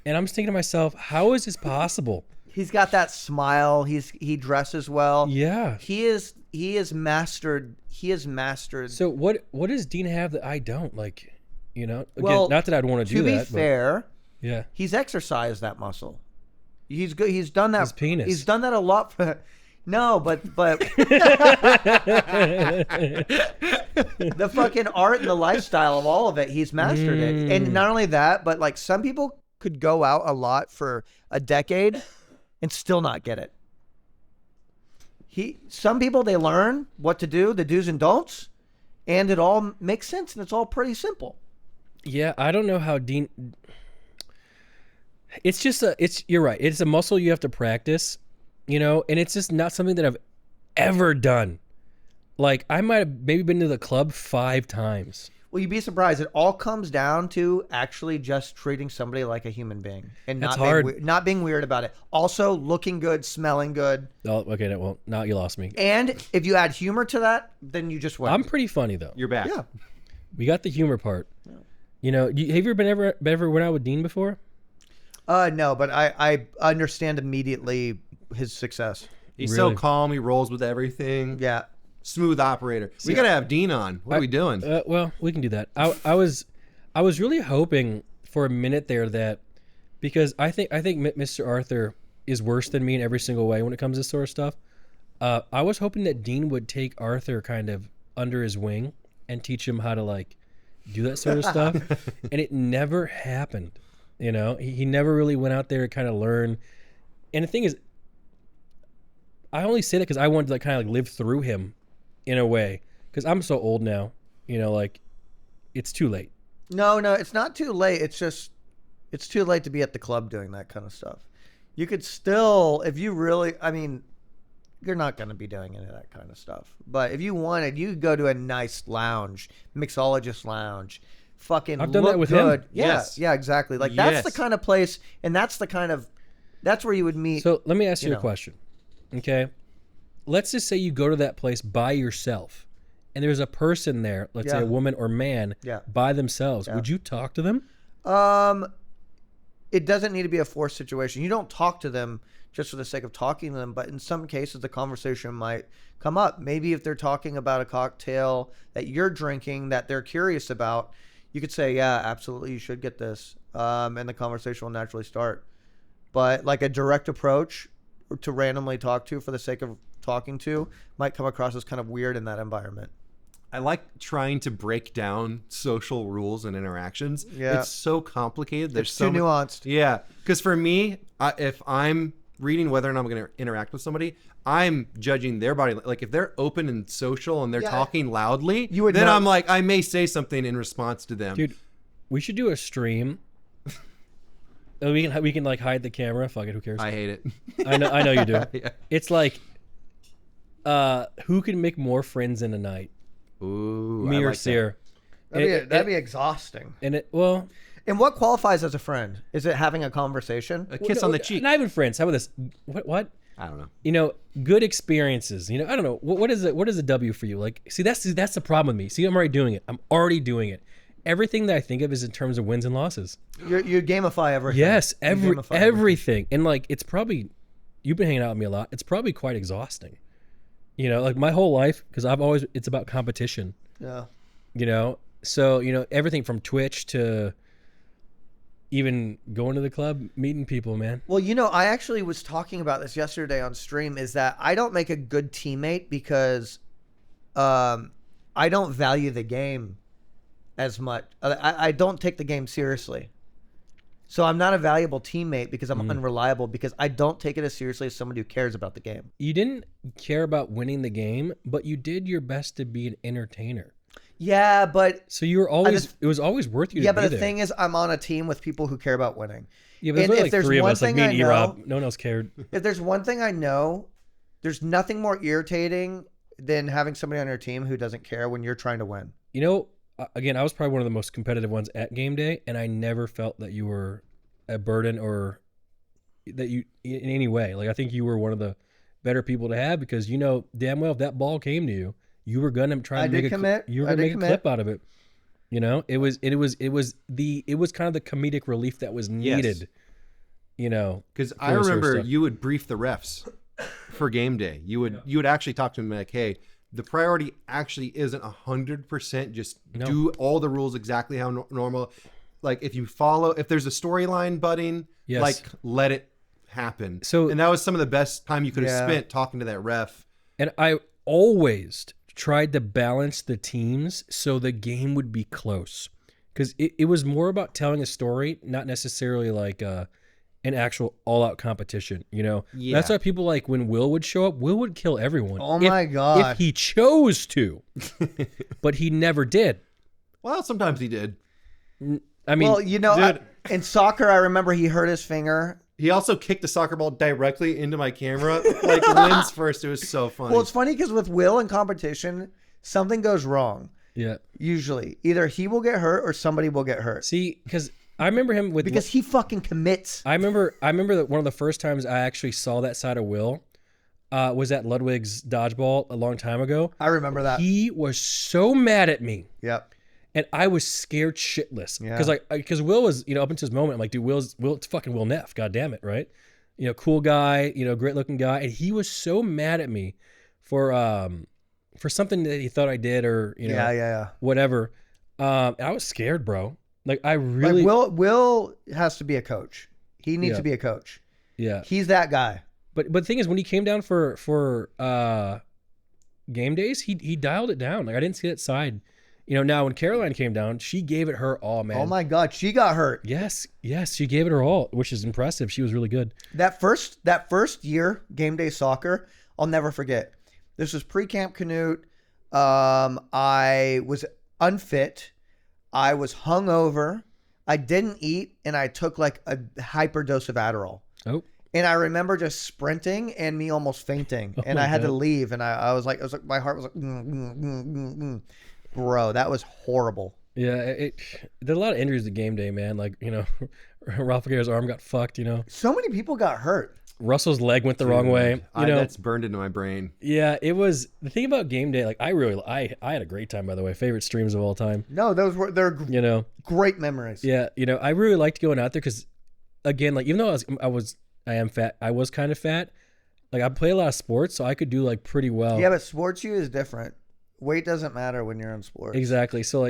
S2: and I'm just thinking to myself, how is this possible?
S1: He's got that smile. He dresses well.
S2: Yeah.
S1: He is mastered. He is mastered.
S2: So what does Dean have that I don't? Like, you know, again,
S1: Well,
S2: not that I'd want to do
S1: to be
S2: that.
S1: fair,
S2: but yeah.
S1: he's exercised that muscle. He's good. He's done that.
S2: His penis.
S1: He's done that a lot. No, but the fucking art and the lifestyle of all of it, he's mastered it. And not only that, but like some people could go out a lot for a decade and still not get it. Some people, they learn what to do, the do's and don'ts, and it all makes sense and it's all pretty simple.
S2: Yeah, I don't know how Dean. It's just you're right. It's a muscle you have to practice, you know, and it's just not something that I've ever done. Like I might have maybe been to the club 5 times.
S1: Well, you'd be surprised. It all comes down to actually just treating somebody like a human being and
S2: That's
S1: not
S2: hard.
S1: not being weird about it. Also, looking good, smelling good.
S2: Oh, okay. Well, now you lost me.
S1: And if you add humor to that, then you just win.
S2: I'm pretty funny though.
S3: You're back.
S1: Yeah.
S2: We got the humor part. You know, have you ever went out with Dean before?
S1: No, but I understand immediately his success.
S3: He's
S2: Really?
S3: so calm. He rolls with everything.
S1: Yeah.
S3: Smooth operator. We got to have Dean on. What are we doing?
S2: Well, we can do that. I was really hoping for a minute there that because I think Mr. Arthur is worse than me in every single way when it comes to this sort of stuff. I was hoping that Dean would take Arthur kind of under his wing and teach him how to like do that sort of stuff, and it never happened. You know, he never really went out there to kind of learn. And the thing is, I only say that because I wanted to like kind of like live through him in a way, because I'm so old now. You know, like it's too late.
S1: No, it's not too late. It's just it's too late to be at the club doing that kind of stuff. You could still, if you really, I mean, you're not going to be doing any of that kind of stuff. But if you wanted, you could go to a nice lounge, mixologist lounge, fucking
S2: I've done
S1: look
S2: that with
S1: good.
S2: him.
S1: Yeah,
S3: Yes.
S1: yeah, exactly. Like that's the
S3: Yes.
S1: kind of place, and that's where you would meet.
S2: So let me ask you
S1: you
S2: a
S1: know.
S2: question. Okay. Let's just say you go to that place by yourself and there's a person there, let's say
S1: Yeah.
S2: a woman or man
S1: Yeah.
S2: by themselves.
S1: Yeah.
S2: Would you talk to them?
S1: It doesn't need to be a forced situation. You don't talk to them just for the sake of talking to them, but in some cases the conversation might come up. Maybe if they're talking about a cocktail that you're drinking that they're curious about, you could say, yeah, absolutely, you should get this. And the conversation will naturally start. But like a direct approach to randomly talk to for the sake of talking to might come across as kind of weird in that environment.
S3: I like trying to break down social rules and interactions.
S1: Yeah.
S3: It's so complicated. There's
S1: It's
S3: so
S1: too nuanced.
S3: Yeah, because for me, if I'm reading whether or not I'm going to interact with somebody, I'm judging their body. Like if they're open and social and they're
S1: Yeah.
S3: talking loudly,
S1: You would
S3: then
S1: know.
S3: I'm like, I may say something in response to them.
S2: Dude, we should do a stream. And we can like hide the camera. Fuck it, who cares?
S3: I hate it.
S2: I know you do.
S3: Yeah.
S2: It's like who can make more friends in a night?
S3: Ooh,
S2: Me
S3: I
S2: or
S3: like that.
S2: Seer?
S1: That'd be exhausting.
S2: And it well,
S1: And what qualifies as a friend? Is it having a conversation?
S3: A kiss on the cheek.
S2: Not even friends. How about this? What?
S3: I don't know.
S2: You know, good experiences. You know, I don't know. What is it? What is a W for you? Like, see, that's the problem with me. See, I'm already doing it. I'm already doing it. Everything that I think of is in terms of wins and losses.
S1: You gamify everything.
S2: Yes,
S1: You gamify
S2: everything. And like, it's probably, you've been hanging out with me a lot. It's probably quite exhausting. You know, like my whole life, because it's about competition.
S1: Yeah.
S2: You know, so you know everything from Twitch to even going to the club, meeting people, man.
S1: Well, you know, I actually was talking about this yesterday on stream, is that I don't make a good teammate because I don't value the game as much. I don't take the game seriously. So I'm not a valuable teammate because I'm unreliable, because I don't take it as seriously as somebody who cares about the game.
S2: You didn't care about winning the game, but you did your best to be an entertainer.
S1: Yeah, but
S2: So you were always, it was always worth you to
S1: yeah,
S2: be
S1: but the
S2: there.
S1: thing is, I'm on a team with people who care about winning.
S2: Yeah, but
S1: and
S2: there's
S1: if
S2: like
S1: there's
S2: three of
S1: one
S2: us, like
S1: thing
S2: me
S1: I
S2: and
S1: know-
S2: E-Rob. No one else cared.
S1: If there's one thing I know, there's nothing more irritating than having somebody on your team who doesn't care when you're trying to win.
S2: You know, again, I was probably one of the most competitive ones at game day, and I never felt that you were a burden or that you in any way. Like, I think you were one of the better people to have, because you know damn well if that ball came to you, you were gonna try to make a clip out of it. You know, it was kind of the comedic relief that was needed.
S3: Yes.
S2: You know,
S3: Because
S2: for
S3: I
S2: this sort of
S3: remember
S2: stuff.
S3: you would brief the refs for game day. You would actually talk to them like, hey, the priority actually isn't 100% just do all the rules exactly how normal. Like if there's a storyline budding,
S2: Yes.
S3: like let it happen.
S2: So-
S3: and that was some of the best time you could have
S1: Yeah.
S3: spent talking to that ref.
S2: And I always tried to balance the teams so the game would be close, because it was more about telling a story, not necessarily like an actual all-out competition. You know,
S3: Yeah.
S2: that's why people like when Will would show up. Will would kill everyone.
S1: Oh my God.
S2: If he chose to, but he never did.
S3: Well, sometimes he did.
S2: I mean,
S1: Well, you know,
S3: dude.
S1: in soccer, I remember he hurt his finger.
S3: He also kicked the soccer ball directly into my camera, like lens first. It was so funny.
S1: Well, it's funny because with Will in competition, something goes wrong.
S2: Yeah.
S1: Usually, either he will get hurt or somebody will get hurt.
S2: See, because I remember him with
S1: Because he fucking commits.
S2: I remember that one of the first times I actually saw that side of Will was at Ludwig's dodgeball a long time ago.
S1: I remember that.
S2: He was so mad at me.
S1: Yep.
S2: And I was scared shitless.
S1: Yeah.
S2: Because Will was, up until his moment, I'm like, dude, it's fucking Will Neff. God damn it, right? Cool guy, great looking guy. And he was so mad at me for something that he thought I did or, whatever. I was scared, bro. Like I really
S1: Will has to be a coach. He needs to be a coach.
S2: Yeah.
S1: He's that guy.
S2: But the thing is, when he came down for game days, he dialed it down. Like I didn't see that side. Now when Caroline came down, she gave it her all, man.
S1: Oh my God, she got hurt.
S2: Yes, she gave it her all, which is impressive. She was really good.
S1: That first year, game day soccer, I'll never forget. This was pre-camp Canute. I was unfit. I was hungover. I didn't eat, and I took like a hyper dose of Adderall.
S2: Oh.
S1: And I remember just sprinting and me almost fainting, and I had to leave. And I was like, my heart was like, Bro, that was horrible.
S2: Yeah, there's a lot of injuries at game day, man. Like Ralph Aguirre's arm got fucked.
S1: So many people got hurt.
S2: Russell's leg went the wrong way.
S3: That's burned into my brain.
S2: Yeah, it was the thing about game day. Like I had a great time, by the way. Favorite streams of all time.
S1: No, they're great memories.
S2: Yeah, I really liked going out there because, again, like even though I am fat, I was kind of fat. Like I play a lot of sports, so I could do like pretty well.
S1: Yeah, but sports you is different. Weight doesn't matter when you're in sports.
S2: Exactly. So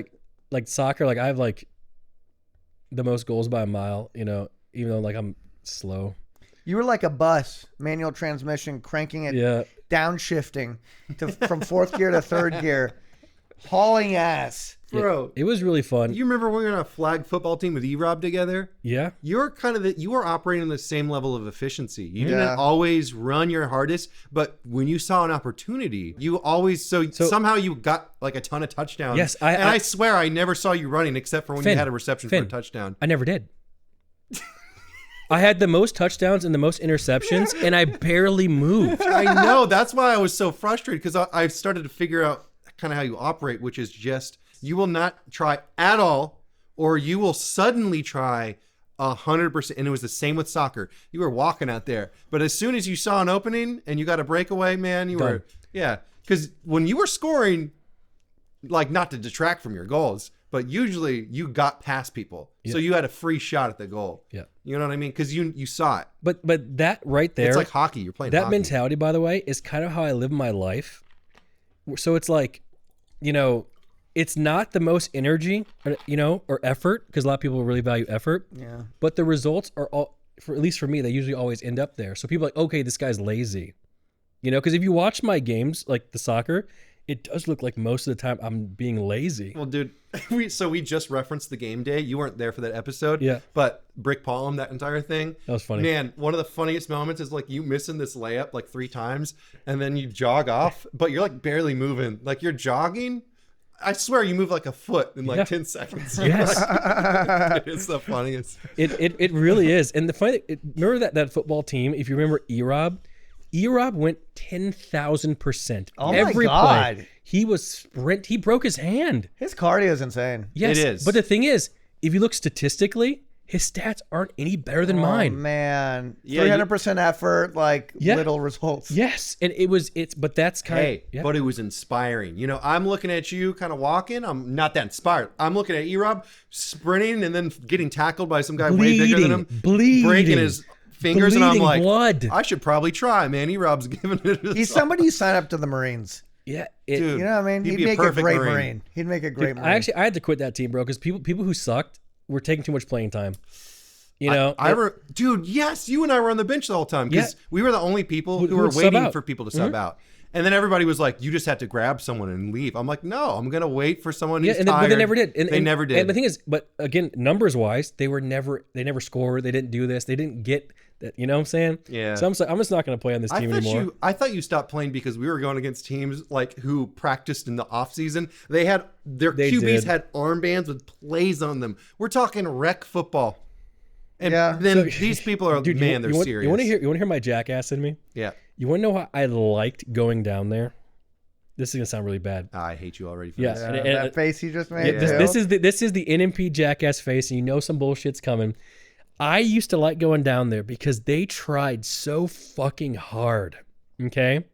S2: like soccer, like I have like the most goals by a mile. Even though like I'm slow.
S1: You were like a bus, manual transmission, cranking it, downshifting from fourth gear to third gear, hauling ass.
S3: Bro,
S2: it was really fun.
S3: You remember when we were on a flag football team with E-Rob together?
S2: Yeah.
S3: You were operating on the same level of efficiency. You didn't always run your hardest, but when you saw an opportunity, you always, so somehow you got like a ton of touchdowns.
S2: Yes.
S3: I swear I never saw you running except for when you had a reception for a touchdown.
S2: I never did. I had the most touchdowns and the most interceptions, and I barely moved.
S3: I know. That's why I was so frustrated, because I started to figure out kind of how you operate, which is just you will not try at all, or you will suddenly try 100%. And it was the same with soccer. You were walking out there, but as soon as you saw an opening and you got a breakaway, man, you were, because when you were scoring, like, not to detract from your goals, but usually you got past people. Yeah. So you had a free shot at the goal.
S2: Yeah.
S3: You know what I mean? Because you saw it.
S2: But that right there.
S3: It's like hockey. You're playing
S2: that
S3: hockey.
S2: mentality, by the way, is kind of how I live my life. So it's like, it's not the most energy, or effort, because a lot of people really value effort.
S1: Yeah.
S2: But the results are all, at least for me, they usually always end up there. So people are like, okay, this guy's lazy. Because if you watch my games, like the soccer, it does look like most of the time I'm being lazy.
S3: Well, dude, we just referenced the game day. You weren't there for that episode.
S2: Yeah.
S3: But Brick Palm, that entire thing.
S2: That was funny.
S3: Man, one of the funniest moments is like you missing this layup like 3 times and then you jog off, but you're like barely moving. Like you're jogging. I swear you move like a foot in like 10 seconds.
S2: Yes.
S3: It's the funniest.
S2: It really is. And the funny, remember that football team, if you remember E-Rob went 10,000%.
S1: Oh
S2: every
S1: my God.
S2: play. He broke his hand.
S1: His cardio is insane.
S2: Yes.
S3: It is.
S2: But the thing is, if you look statistically, his stats aren't any better than mine.
S1: Oh man.
S3: Yeah,
S1: 300% effort, little results.
S2: Yes. And but that's kind of,
S3: but it was inspiring. I'm looking at you kind of walking. I'm not that inspired. I'm looking at E-Rob sprinting and then getting tackled by some guy way bigger than him. Breaking his fingers, and I'm like,
S2: blood.
S3: I should probably try, man. E-Rob's giving it a
S1: He's somebody who signed up to the Marines.
S2: Yeah.
S3: Dude,
S1: you know what I mean? He'd make a great Marine. He'd make a great Marine.
S2: I had to quit that team, bro, because people who sucked were taking too much playing time.
S3: Dude, yes, you and I were on the bench the whole time because we were the only people who were waiting for people to sub out. And then everybody was like, you just had to grab someone and leave. I'm like, no, I'm going to wait for someone who's tired.
S2: But they never did.
S3: They never did.
S2: And the thing is, but again, numbers wise, they never scored. They didn't do this. They didn't get that. You know what I'm saying?
S3: Yeah.
S2: So I'm just not going to play on this team anymore.
S3: I thought you stopped playing because we were going against teams like who practiced in the off season. They had their QBs had armbands with plays on them. We're talking rec football. And then these people are,
S2: dude,
S3: they're serious.
S2: You want to hear my jackass in me?
S3: Yeah.
S2: You want to know how I liked going down there? This is gonna sound really bad.
S3: I hate you already for
S2: Yeah,
S3: this.
S2: and-
S1: that face you just made.
S2: Yeah,
S1: too.
S2: this is the NMP jackass face, and you know some bullshit's coming. I used to like going down there because they tried so fucking hard. Okay.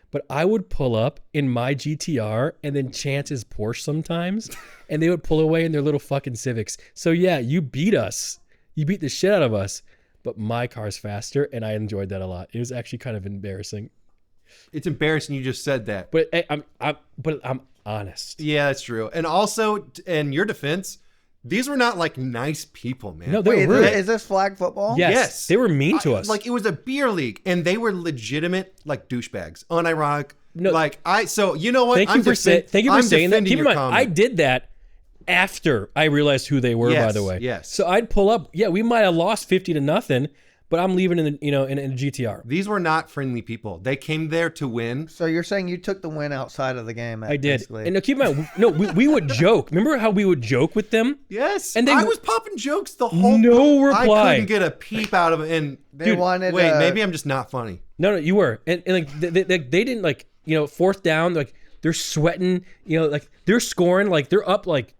S2: But I would pull up in my GTR and then Chance's Porsche sometimes, and they would pull away in their little fucking Civics. So yeah, you beat us. You beat the shit out of us, but my car's faster, and I enjoyed that a lot. It was actually kind of embarrassing.
S3: It's embarrassing you just said that.
S2: But I'm honest.
S3: Yeah, that's true. And also, in your defense, these were not like nice people, man.
S2: No, they
S1: Wait,
S2: were rude.
S1: is this flag football?
S2: Yes, they were mean to us.
S3: Like it was a beer league, and they were legitimate like douchebags, unironic.
S2: No.
S3: Like so you know what?
S2: Thank you for saying that.
S3: defending
S2: Keep in
S3: your
S2: mind,
S3: comment.
S2: I did that after I realized who they were.
S3: Yes,
S2: by the way,
S3: yes.
S2: So I'd pull up. Yeah, we might have lost 50-0, but I'm leaving in the, in a GTR.
S3: These were not friendly people. They came there to win.
S1: So you're saying you took the win outside of the game?
S2: I did.
S1: basically.
S2: And no, keep in mind, no, we would joke. Remember how we would joke with them?
S3: Yes,
S2: And they-
S3: I was popping jokes the whole.
S2: No
S3: I
S2: reply.
S3: couldn't get a peep out of it. And
S1: They wanted.
S3: wait, maybe I'm just not funny.
S2: No, you were. And like they didn't like, fourth down, like they're sweating, like they're scoring, like they're up like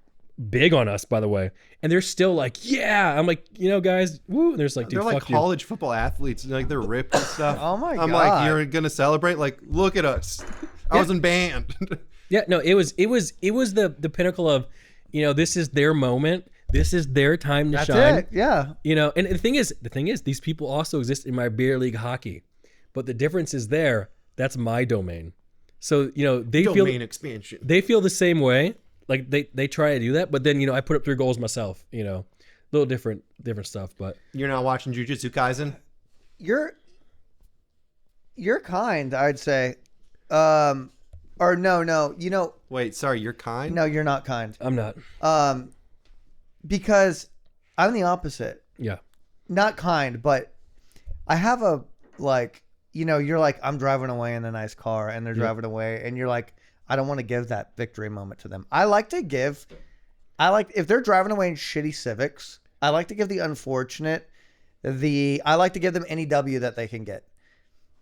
S2: big on us, by the way. And they're still like, yeah. I'm like, guys, woo. And there's like, dude,
S3: They're like
S2: fuck you.
S3: college football athletes. Like they're ripped and stuff.
S1: Oh my
S3: I'm
S1: God.
S3: like, you're gonna celebrate? Like, look at us. I was in band.
S2: Yeah, no, it was the pinnacle of, this is their moment. This is their time to
S1: That's
S2: shine.
S1: it. Yeah.
S2: And the thing is, these people also exist in my beer league hockey, but the difference is that's my domain. So they
S3: Domain expansion.
S2: feel the same way. Like they try to do that, but then I put up 3 goals myself. Little different stuff, but
S3: You're not watching Jujutsu Kaisen?
S1: You're kind, I'd say. Or no.
S3: Wait, sorry, you're kind?
S1: No, you're not kind.
S2: I'm not.
S1: Because I'm the opposite.
S2: Yeah.
S1: Not kind, but I have a you're like, I'm driving away in a nice car and they're driving away and you're like, I don't want to give that victory moment to them. I like if they're driving away in shitty Civics, I like to give the unfortunate I like to give them any W that they can get.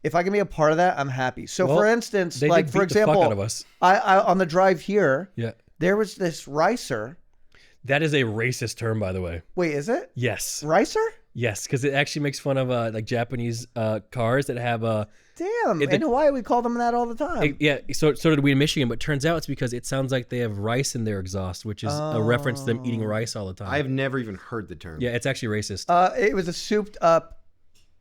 S1: If I can be a part of that, I'm happy. So
S2: Well,
S1: for instance,
S2: they
S1: like
S2: did
S1: for
S2: beat the fuck
S1: example,
S2: out of us.
S1: I on the drive here,
S2: Yeah.
S1: there was this ricer.
S2: That is a racist term, by the way.
S1: Wait, is it?
S2: Yes.
S1: Ricer?
S2: Yes, because it actually makes fun of like Japanese cars that have
S1: Damn. In Hawaii, we call them that all the time.
S2: yeah. So did we in Michigan, but turns out it's because it sounds like they have rice in their exhaust, which is a reference to them eating rice all the time.
S3: I've never even heard the term.
S2: Yeah, it's actually racist.
S1: It was a souped up.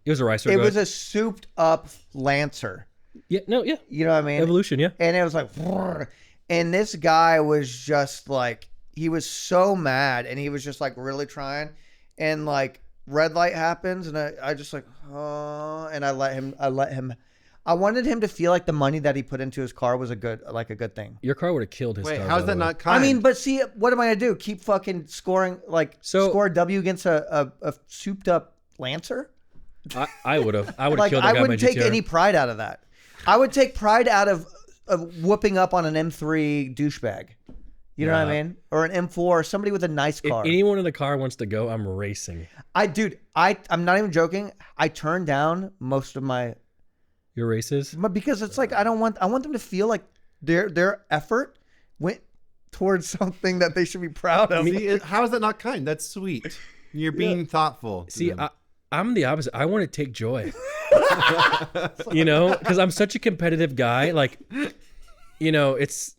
S2: It was a rice.
S1: It was a souped up Lancer.
S2: Yeah. No. Yeah.
S1: You know what I mean?
S2: Evolution. Yeah.
S1: And it was like, "Brrr." And this guy was just like, he was so mad, and he was just like really trying, and like red light happens, and I just like, oh, and I let him. I wanted him to feel like the money that he put into his car was a good thing.
S2: Your car would have killed his
S3: Wait,
S2: car.
S3: how's
S2: by
S3: that
S2: the way.
S3: not kind?
S1: I mean, but see, what am I gonna do? Keep fucking scoring score a W against a souped up Lancer?
S2: I would have. I would have
S1: Like,
S2: killed that
S1: I
S2: guy
S1: wouldn't
S2: by
S1: take
S2: GTR.
S1: any pride out of that. I would take pride out of whooping up on an M3 douchebag. You know what I mean? Or an M4 or somebody with a nice
S2: If
S1: car.
S2: anyone in the car wants to go, I'm racing.
S1: I'm not even joking. I turned down most of my,
S2: Your races?
S1: but because it's like, I want them to feel like their effort went towards something that they should be proud of.
S3: See, how is that not kind? That's sweet. You're being thoughtful. to
S2: See,
S3: them.
S2: I'm the opposite. I want to take joy. Because I'm such a competitive guy. Like, it's,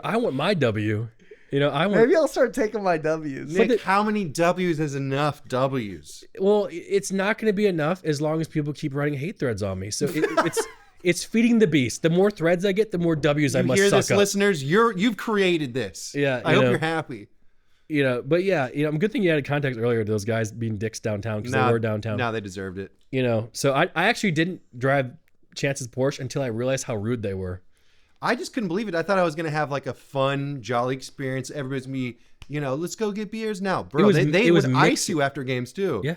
S2: I want my W. I want.
S1: Maybe I'll start taking my W's.
S3: Nick, how many W's is enough W's?
S2: Well, it's not going to be enough as long as people keep writing hate threads on me. So it's feeding the beast. The more threads I get, the more W's I
S3: You
S2: must
S3: hear
S2: suck
S3: this,
S2: up.
S3: listeners? You've created this.
S2: Yeah,
S3: I hope you're happy.
S2: But yeah, good thing you had a context earlier to those guys being dicks downtown because they were downtown.
S3: Now they deserved it.
S2: So I actually didn't drive Chance's Porsche until I realized how rude they were.
S3: I just couldn't believe it. I thought I was going to have like a fun, jolly experience. Everybody's going to be, let's go get beers now. Bro, they would ice you after games too.
S2: Yeah.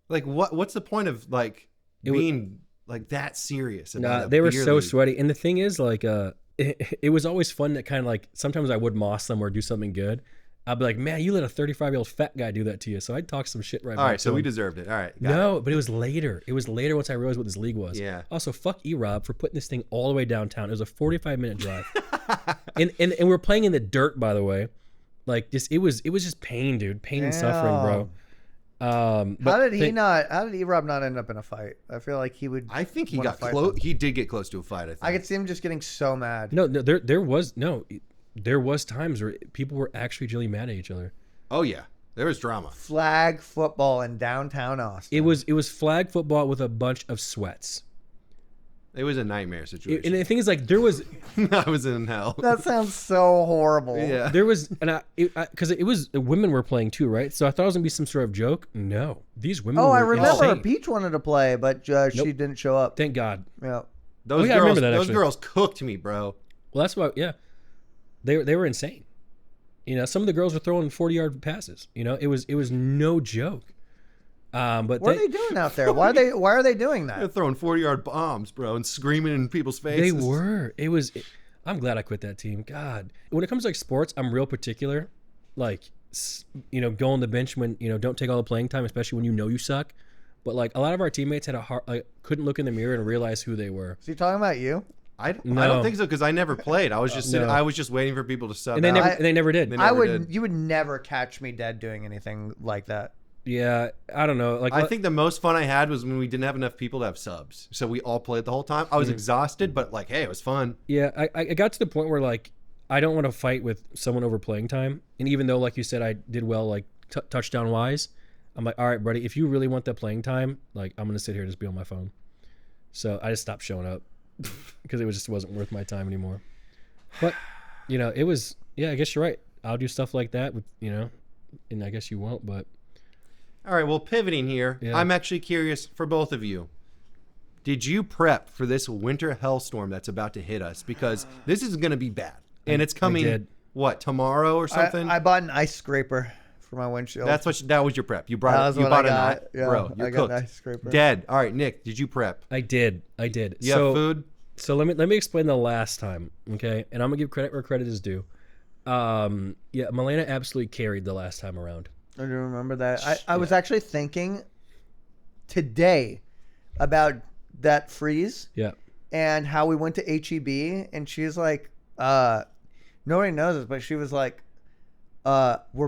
S3: Like what's the point of like being like that serious?
S2: Nah,
S3: About
S2: they were
S3: beer
S2: so
S3: league?
S2: sweaty. And the thing is, like, it was always fun that kind of like sometimes I would moss them or do something good. I'll be like, man, you let a 35-year-old fat guy do that to you. So I'd talk some shit right
S3: All
S2: back
S3: right,
S2: to
S3: so we
S2: him.
S3: deserved it. All right. got
S2: No, but it was later. It was later once I realized what this league was.
S3: Yeah.
S2: Also, fuck E-Rob for putting this thing all the way downtown. It was a 45-minute drive. and we're playing in the dirt, by the way. Like this, it was just pain, dude. Pain and suffering, bro.
S1: How did E-Rob not end up in a fight? I feel like he would.
S3: I think he
S1: wanna
S3: got
S1: fight
S3: close.
S1: them.
S3: He did get close to a fight. I think.
S1: I could see him just getting so mad.
S2: No, there was times where people were actually really mad at each other.
S3: Oh yeah, there was drama.
S1: Flag football in downtown Austin.
S2: It was flag football with a bunch of sweats.
S3: It was a nightmare situation.
S2: And the thing is, like, there was
S3: I was in hell.
S1: That sounds so horrible.
S3: Yeah.
S2: there was, and because it was women were playing too, right? So I thought it was gonna be some sort of joke. No, these women.
S1: Oh,
S2: were
S1: I remember
S2: insane.
S1: Peach wanted to play, but she
S2: Nope.
S1: didn't show up.
S2: Thank God.
S1: Yeah.
S3: Those
S2: yeah, I
S3: girls.
S2: remember that,
S3: Those
S2: actually.
S3: girls cooked me, bro.
S2: Well, that's why. Yeah, they were insane. You know, some of the girls were throwing 40-yard passes. You know, it was no joke. But
S1: What are they doing out there? Why are they doing
S3: They're
S1: that?
S3: throwing 40-yard bombs, bro, and screaming in people's faces.
S2: They were. I'm glad I quit that team. God, when it comes to like sports, I'm real particular. Like, you know, go on the bench when don't take all the playing time, especially when you suck. But like a lot of our teammates had couldn't look in the mirror and realize who they were.
S1: Is he talking about you?
S3: I don't
S2: No.
S3: think so because I never played. I was just
S2: No.
S3: I was just waiting for people to sub
S2: And they
S3: out.
S2: never did.
S3: They
S1: I
S3: never
S1: would.
S3: did.
S1: You would never catch me dead doing anything like that.
S2: Yeah, I don't know. Like
S3: I think the most fun I had was when we didn't have enough people to have subs, so we all played the whole time. I was exhausted, but like, hey, it was fun.
S2: Yeah, I got to the point where like I don't want to fight with someone over playing time. And even though, like you said, I did well, like touchdown wise, I'm like, all right, buddy, if you really want that playing time, like I'm gonna sit here and just be on my phone. So I just stopped showing up because it just wasn't worth my time anymore. But it was. Yeah, I guess you're right. I'll do stuff like that with and I guess you won't, but.
S3: All right, well, pivoting here,
S2: Yeah.
S3: I'm actually curious for both of you. Did you prep for this winter hellstorm that's about to hit us? Because this is going to be bad, and it's coming.
S2: did.
S3: What, tomorrow or something?
S1: I bought an ice scraper for my windshield.
S3: that was your prep. You
S1: That
S3: brought
S1: was
S3: you
S1: what
S3: bought
S1: I
S3: a
S1: got.
S3: knife,
S1: Yeah,
S3: bro. You're
S1: I got
S3: cooked.
S1: an ice scraper.
S3: Dead. All right, Nick, did you prep?
S2: I did.
S3: You have food?
S2: So let me explain the last time, okay? And I'm gonna give credit where credit is due. Milena absolutely carried the last time around.
S1: I do remember that. I was actually thinking today about that freeze
S2: Yeah.
S1: and how we went to HEB, and she's like, nobody knows this, but she was like, we're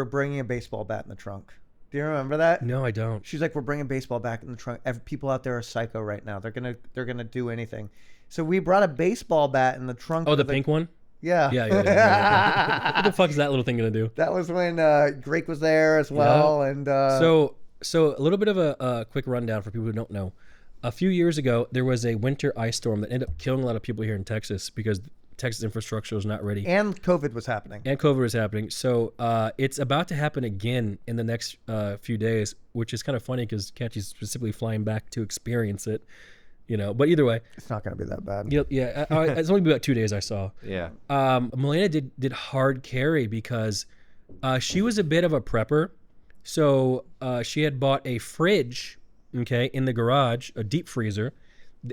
S1: bringing a baseball bat in the trunk. Do you remember that?
S2: No, I don't.
S1: She's like, we're bringing baseball back in the trunk. People out there are psycho right now. They're gonna do anything. So we brought a baseball bat in the trunk.
S2: Oh, the
S1: of
S2: pink one?
S1: Yeah.
S2: Yeah. What the fuck is that little thing gonna do?
S1: That was when Drake was there as well, and
S2: So a little bit of a quick rundown for people who don't know. A few years ago, there was a winter ice storm that ended up killing a lot of people here in Texas because Texas infrastructure was not ready.
S1: and COVID was happening.
S2: And COVID was happening. So it's about to happen again in the next few days, which is kind of funny because Catchy's specifically flying back to experience it. But either way,
S1: It's not gonna be that bad.
S2: yeah, it's only been about 2 days I saw.
S3: Yeah.
S2: Milena did hard carry because she was a bit of a prepper. So she had bought a fridge, in the garage, a deep freezer,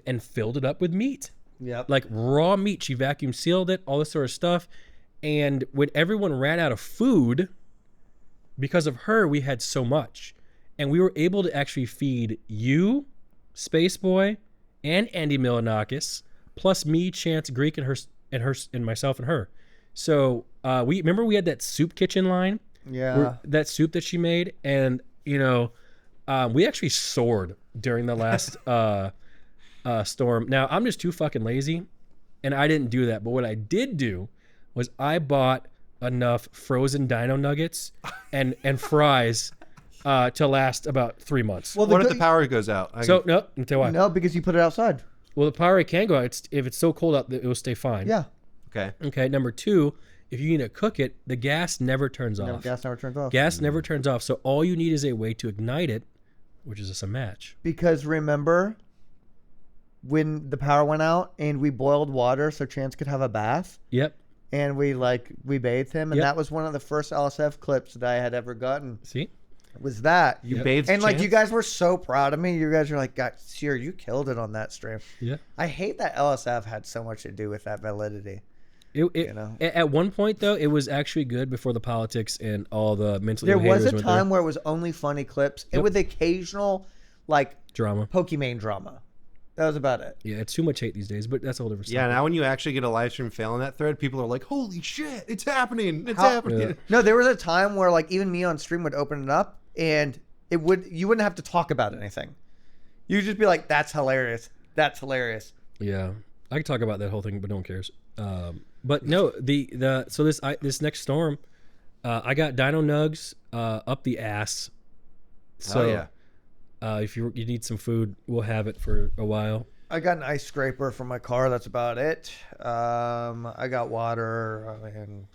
S2: and filled it up with meat.
S1: Yep.
S2: Like raw meat. She vacuum sealed it, all this sort of stuff. And when everyone ran out of food, because of her, we had so much. And we were able to actually feed you, Space Boy, and Andy Milanakis, plus me, Chance, Greek, and myself and her. So we had that soup kitchen line.
S1: Yeah.
S2: That soup that she made, and we actually soared during the last storm. Now I'm just too fucking lazy, and I didn't do that. But what I did do was I bought enough frozen dino nuggets and fries to last about 3 months.
S1: Well,
S3: What if the power goes out?
S2: No, I'll tell you why.
S1: no, because you put it outside.
S2: Well, the power can go out. If it's so cold out, it will stay fine.
S1: Yeah.
S3: Okay.
S2: Okay. Number two, if you need to cook it, the gas never turns
S1: No,
S2: off.
S1: gas never turns off.
S2: Gas never turns off. So all you need is a way to ignite it, which is just a match.
S1: Because remember when the power went out and we boiled water so Chance could have a bath,
S2: Yep.
S1: and we bathed him, and
S2: Yep.
S1: that was one of the first LSF clips that I had ever gotten.
S2: See?
S1: Was that
S3: You
S2: Yep.
S3: bathed
S1: And like
S3: Chance?
S1: you guys were so proud of me. You guys are like, God, sure, you killed it on that stream.
S2: Yeah.
S1: I hate that LSF had so much to do with that validity. You know?
S2: At one point though, it was actually good before the politics and all the mentally
S1: There
S2: ill
S1: was a
S2: haters went
S1: time where it was only funny clips and with occasional like
S2: drama.
S1: Pokemon drama. That was about it.
S2: Yeah, it's too much hate these days, but that's a whole different
S3: Yeah,
S2: subject.
S3: now when you actually get a live stream fail in that thread, people are like, "Holy shit, it's happening! It's happening!"
S2: Yeah.
S1: No, there was a time where like even me on stream would open it up and you wouldn't have to talk about anything. You'd just be like, "That's hilarious. That's hilarious."
S2: Yeah, I could talk about that whole thing, but no one cares. But no, so this next storm, I got Dino Nugs up the ass. So
S3: Oh, yeah.
S2: if you need some food, we'll have it for a while.
S1: I got an ice scraper for my car. That's about it. I got water. And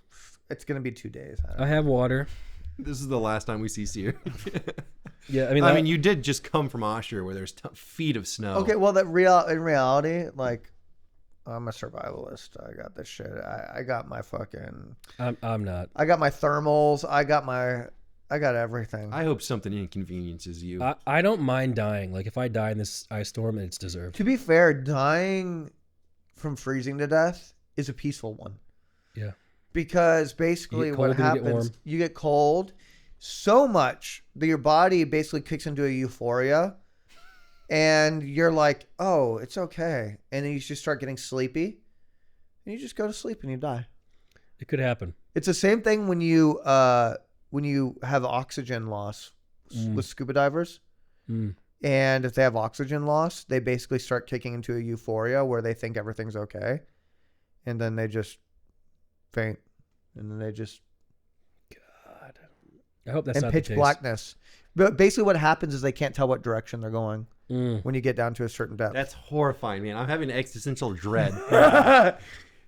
S1: it's gonna be 2 days.
S2: I have water.
S3: This is the last time we see Sear.
S2: Yeah,
S3: I mean, you did just come from Austria where there's feet of snow.
S1: Okay, well, in reality, like, I'm a survivalist. I got this shit. I got my fucking.
S2: I'm not.
S1: I got my thermals. I got everything.
S3: I hope something inconveniences you.
S2: I don't mind dying. Like if I die in this ice storm, it's deserved.
S1: To be fair, dying from freezing to death is a peaceful one.
S2: Yeah.
S1: Because basically
S2: You get
S1: what
S2: cold, then you get
S1: happens,
S2: warm.
S1: you get cold so much that your body basically kicks into a euphoria and you're like, oh, it's okay. And then you just start getting sleepy and you just go to sleep and you die.
S2: It could happen.
S1: It's the same thing when you have oxygen loss with scuba divers.
S2: Mm.
S1: And if they have oxygen loss, they basically start kicking into a euphoria where they think everything's okay. And then they just faint. And then they just...
S2: God. I hope that's
S1: and
S2: not
S1: pitch
S2: the case.
S1: blackness. But basically what happens is they can't tell what direction they're going when you get down to a certain depth.
S3: That's horrifying, man. I'm having existential dread. But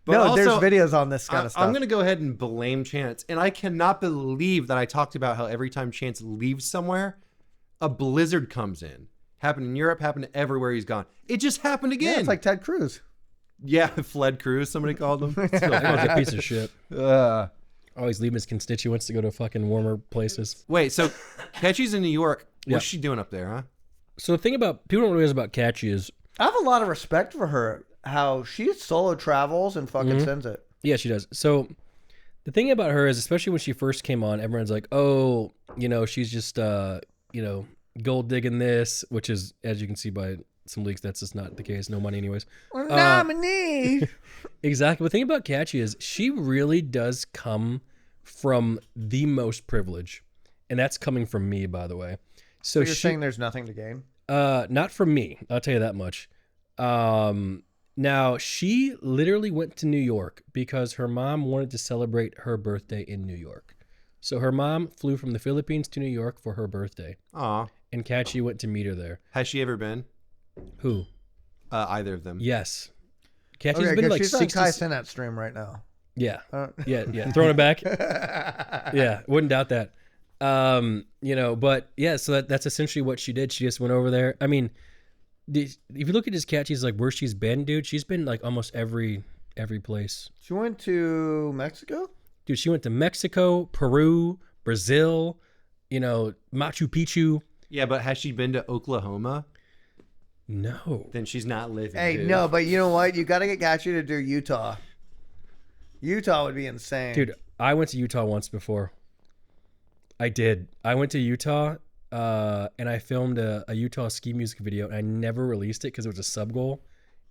S1: no,
S3: also,
S1: there's videos on this kind of stuff.
S3: I'm going to go ahead and blame Chance. And I cannot believe that I talked about how every time Chance leaves somewhere, a blizzard comes in. Happened in Europe, happened everywhere he's gone. It just happened again.
S1: Yeah, it's like Ted Cruz.
S3: Yeah, Fled Cruz, somebody called him.
S2: That guy's a piece of shit. Always leaving his constituents to go to fucking warmer places.
S3: Wait, so Ketchy's in New York.
S2: Yeah.
S3: What's she doing up there, huh?
S2: So the thing about people don't realize about Catchy is,
S1: I have a lot of respect for her. How she solo travels and fucking sends it.
S2: yeah, she does. So the thing about her is, especially when she first came on, everyone's like, oh, she's just, gold digging this, which is, as you can see by some leaks, that's just not the case. No money anyways.
S1: Nominee.
S2: Exactly. The thing about Catchy is she really does come from the most privilege. And that's coming from me, by the way. So
S1: You're saying there's nothing to gain?
S2: not from me. I'll tell you that much. Now she literally went to New York because her mom wanted to celebrate her birthday in New York. So her mom flew from the Philippines to New York for her birthday.
S3: Aw.
S2: And Catchy went to meet her there.
S3: Has she ever been?
S2: Who?
S3: Either of them.
S2: Yes. Catchy's
S1: Okay,
S2: been
S1: 'cause
S2: like
S1: she's
S2: 60.
S1: on Kai Cenat stream right now.
S2: Yeah. Yeah. Throwing it back. Yeah. Wouldn't doubt that. But yeah, so that's essentially what she did. She just went over there. I mean, if you look at his Catchy's like where she's been, dude, she's been like almost every place.
S1: She went to Mexico?
S2: Dude, she went to Mexico, Peru, Brazil, Machu Picchu.
S3: Yeah, but has she been to Oklahoma?
S2: No.
S3: Then she's not living.
S1: Hey,
S3: dude.
S1: no, but you know what? You got to get Gachi to do Utah. Utah would be insane.
S2: Dude, I went to Utah once before. I did. I went to Utah and I filmed a Utah ski music video and I never released it because it was a sub goal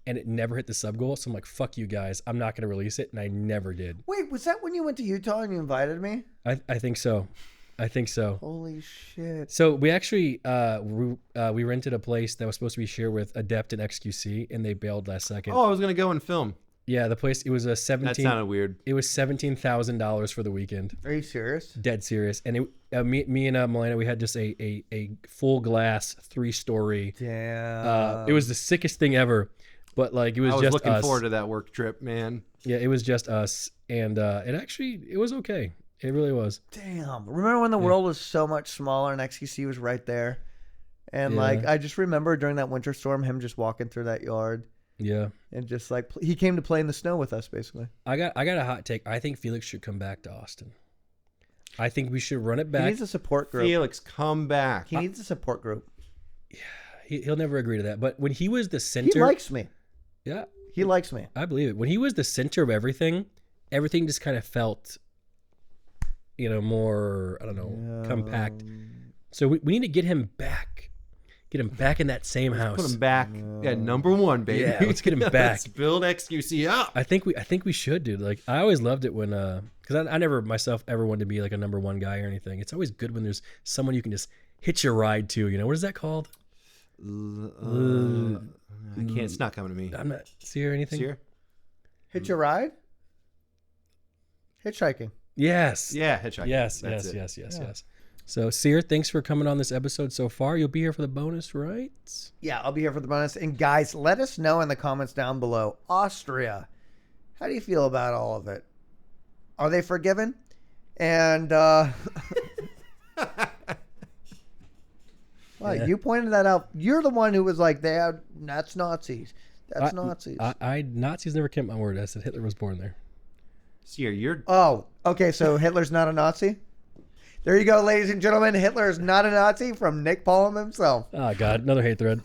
S2: and it never hit the sub goal. So I'm like, fuck you guys. I'm not going to release it. And I never did.
S1: Wait, was that when you went to Utah and you invited me?
S2: I think so. I think so.
S1: Holy shit.
S2: So we actually we rented a place that was supposed to be shared with Adept and XQC and they bailed last second.
S3: Oh, I was going to go and film.
S2: Yeah, the place, it was a
S3: That
S2: 17.
S3: sounded weird.
S2: It was $17,000 for the weekend.
S1: Are you serious?
S2: Dead serious. And me and Melena, we had just a full glass 3-story.
S1: Damn.
S2: It was the sickest thing ever. But like it was,
S3: I was
S2: just
S3: looking
S2: us.
S3: forward to that work trip, man.
S2: Yeah, it was just us, and it was okay. It really was.
S1: Damn. Remember when the world was so much smaller and XQC was right there? And like, I just remember during that winter storm, him just walking through that yard.
S2: Yeah.
S1: And just like, he came to play in the snow with us, basically.
S2: I got a hot take. I think Felix should come back to Austin. I think we should run it
S1: He
S2: back.
S1: needs a support group.
S3: Felix, come back.
S1: He needs a support group.
S2: He'll never agree to that. But when he was the center,
S1: He likes me.
S2: yeah,
S1: He likes me.
S2: I believe it. When he was the center of everything, everything just kind of felt, more, I don't know, compact. So we need to get him back. Get him back in that same house.
S3: Put him back at number 1, baby.
S2: Yeah, let's get him back.
S3: Let's build XQC up.
S2: I think we should, dude. Like, I always loved it when, because I never myself ever wanted to be like a number 1 guy or anything. It's always good when there's someone you can just hitch your ride to. What is that called?
S3: I can't. It's not coming to me.
S2: I'm not. See or anything?
S3: Seer?
S1: Hitch a ride? Hitchhiking.
S2: Yes.
S3: Yeah, hitchhiking.
S2: Yes.
S3: That's
S2: Yes.
S3: it.
S2: Yes. So, Seer, thanks for coming on this episode so far. You'll be here for the bonus, right?
S1: Yeah, I'll be here for the bonus. And guys, let us know in the comments down below. Austria, how do you feel about all of it? Are they forgiven? And well, you pointed that out. You're the one who was like, that's Nazis. That's Nazis.
S2: Nazis never kept my word. I said Hitler was born there.
S3: Seer, you're...
S1: Oh, okay, so Hitler's not a Nazi? There you go, ladies and gentlemen. Hitler is not a Nazi from Nick Paul himself.
S2: Oh, God. Another hate thread.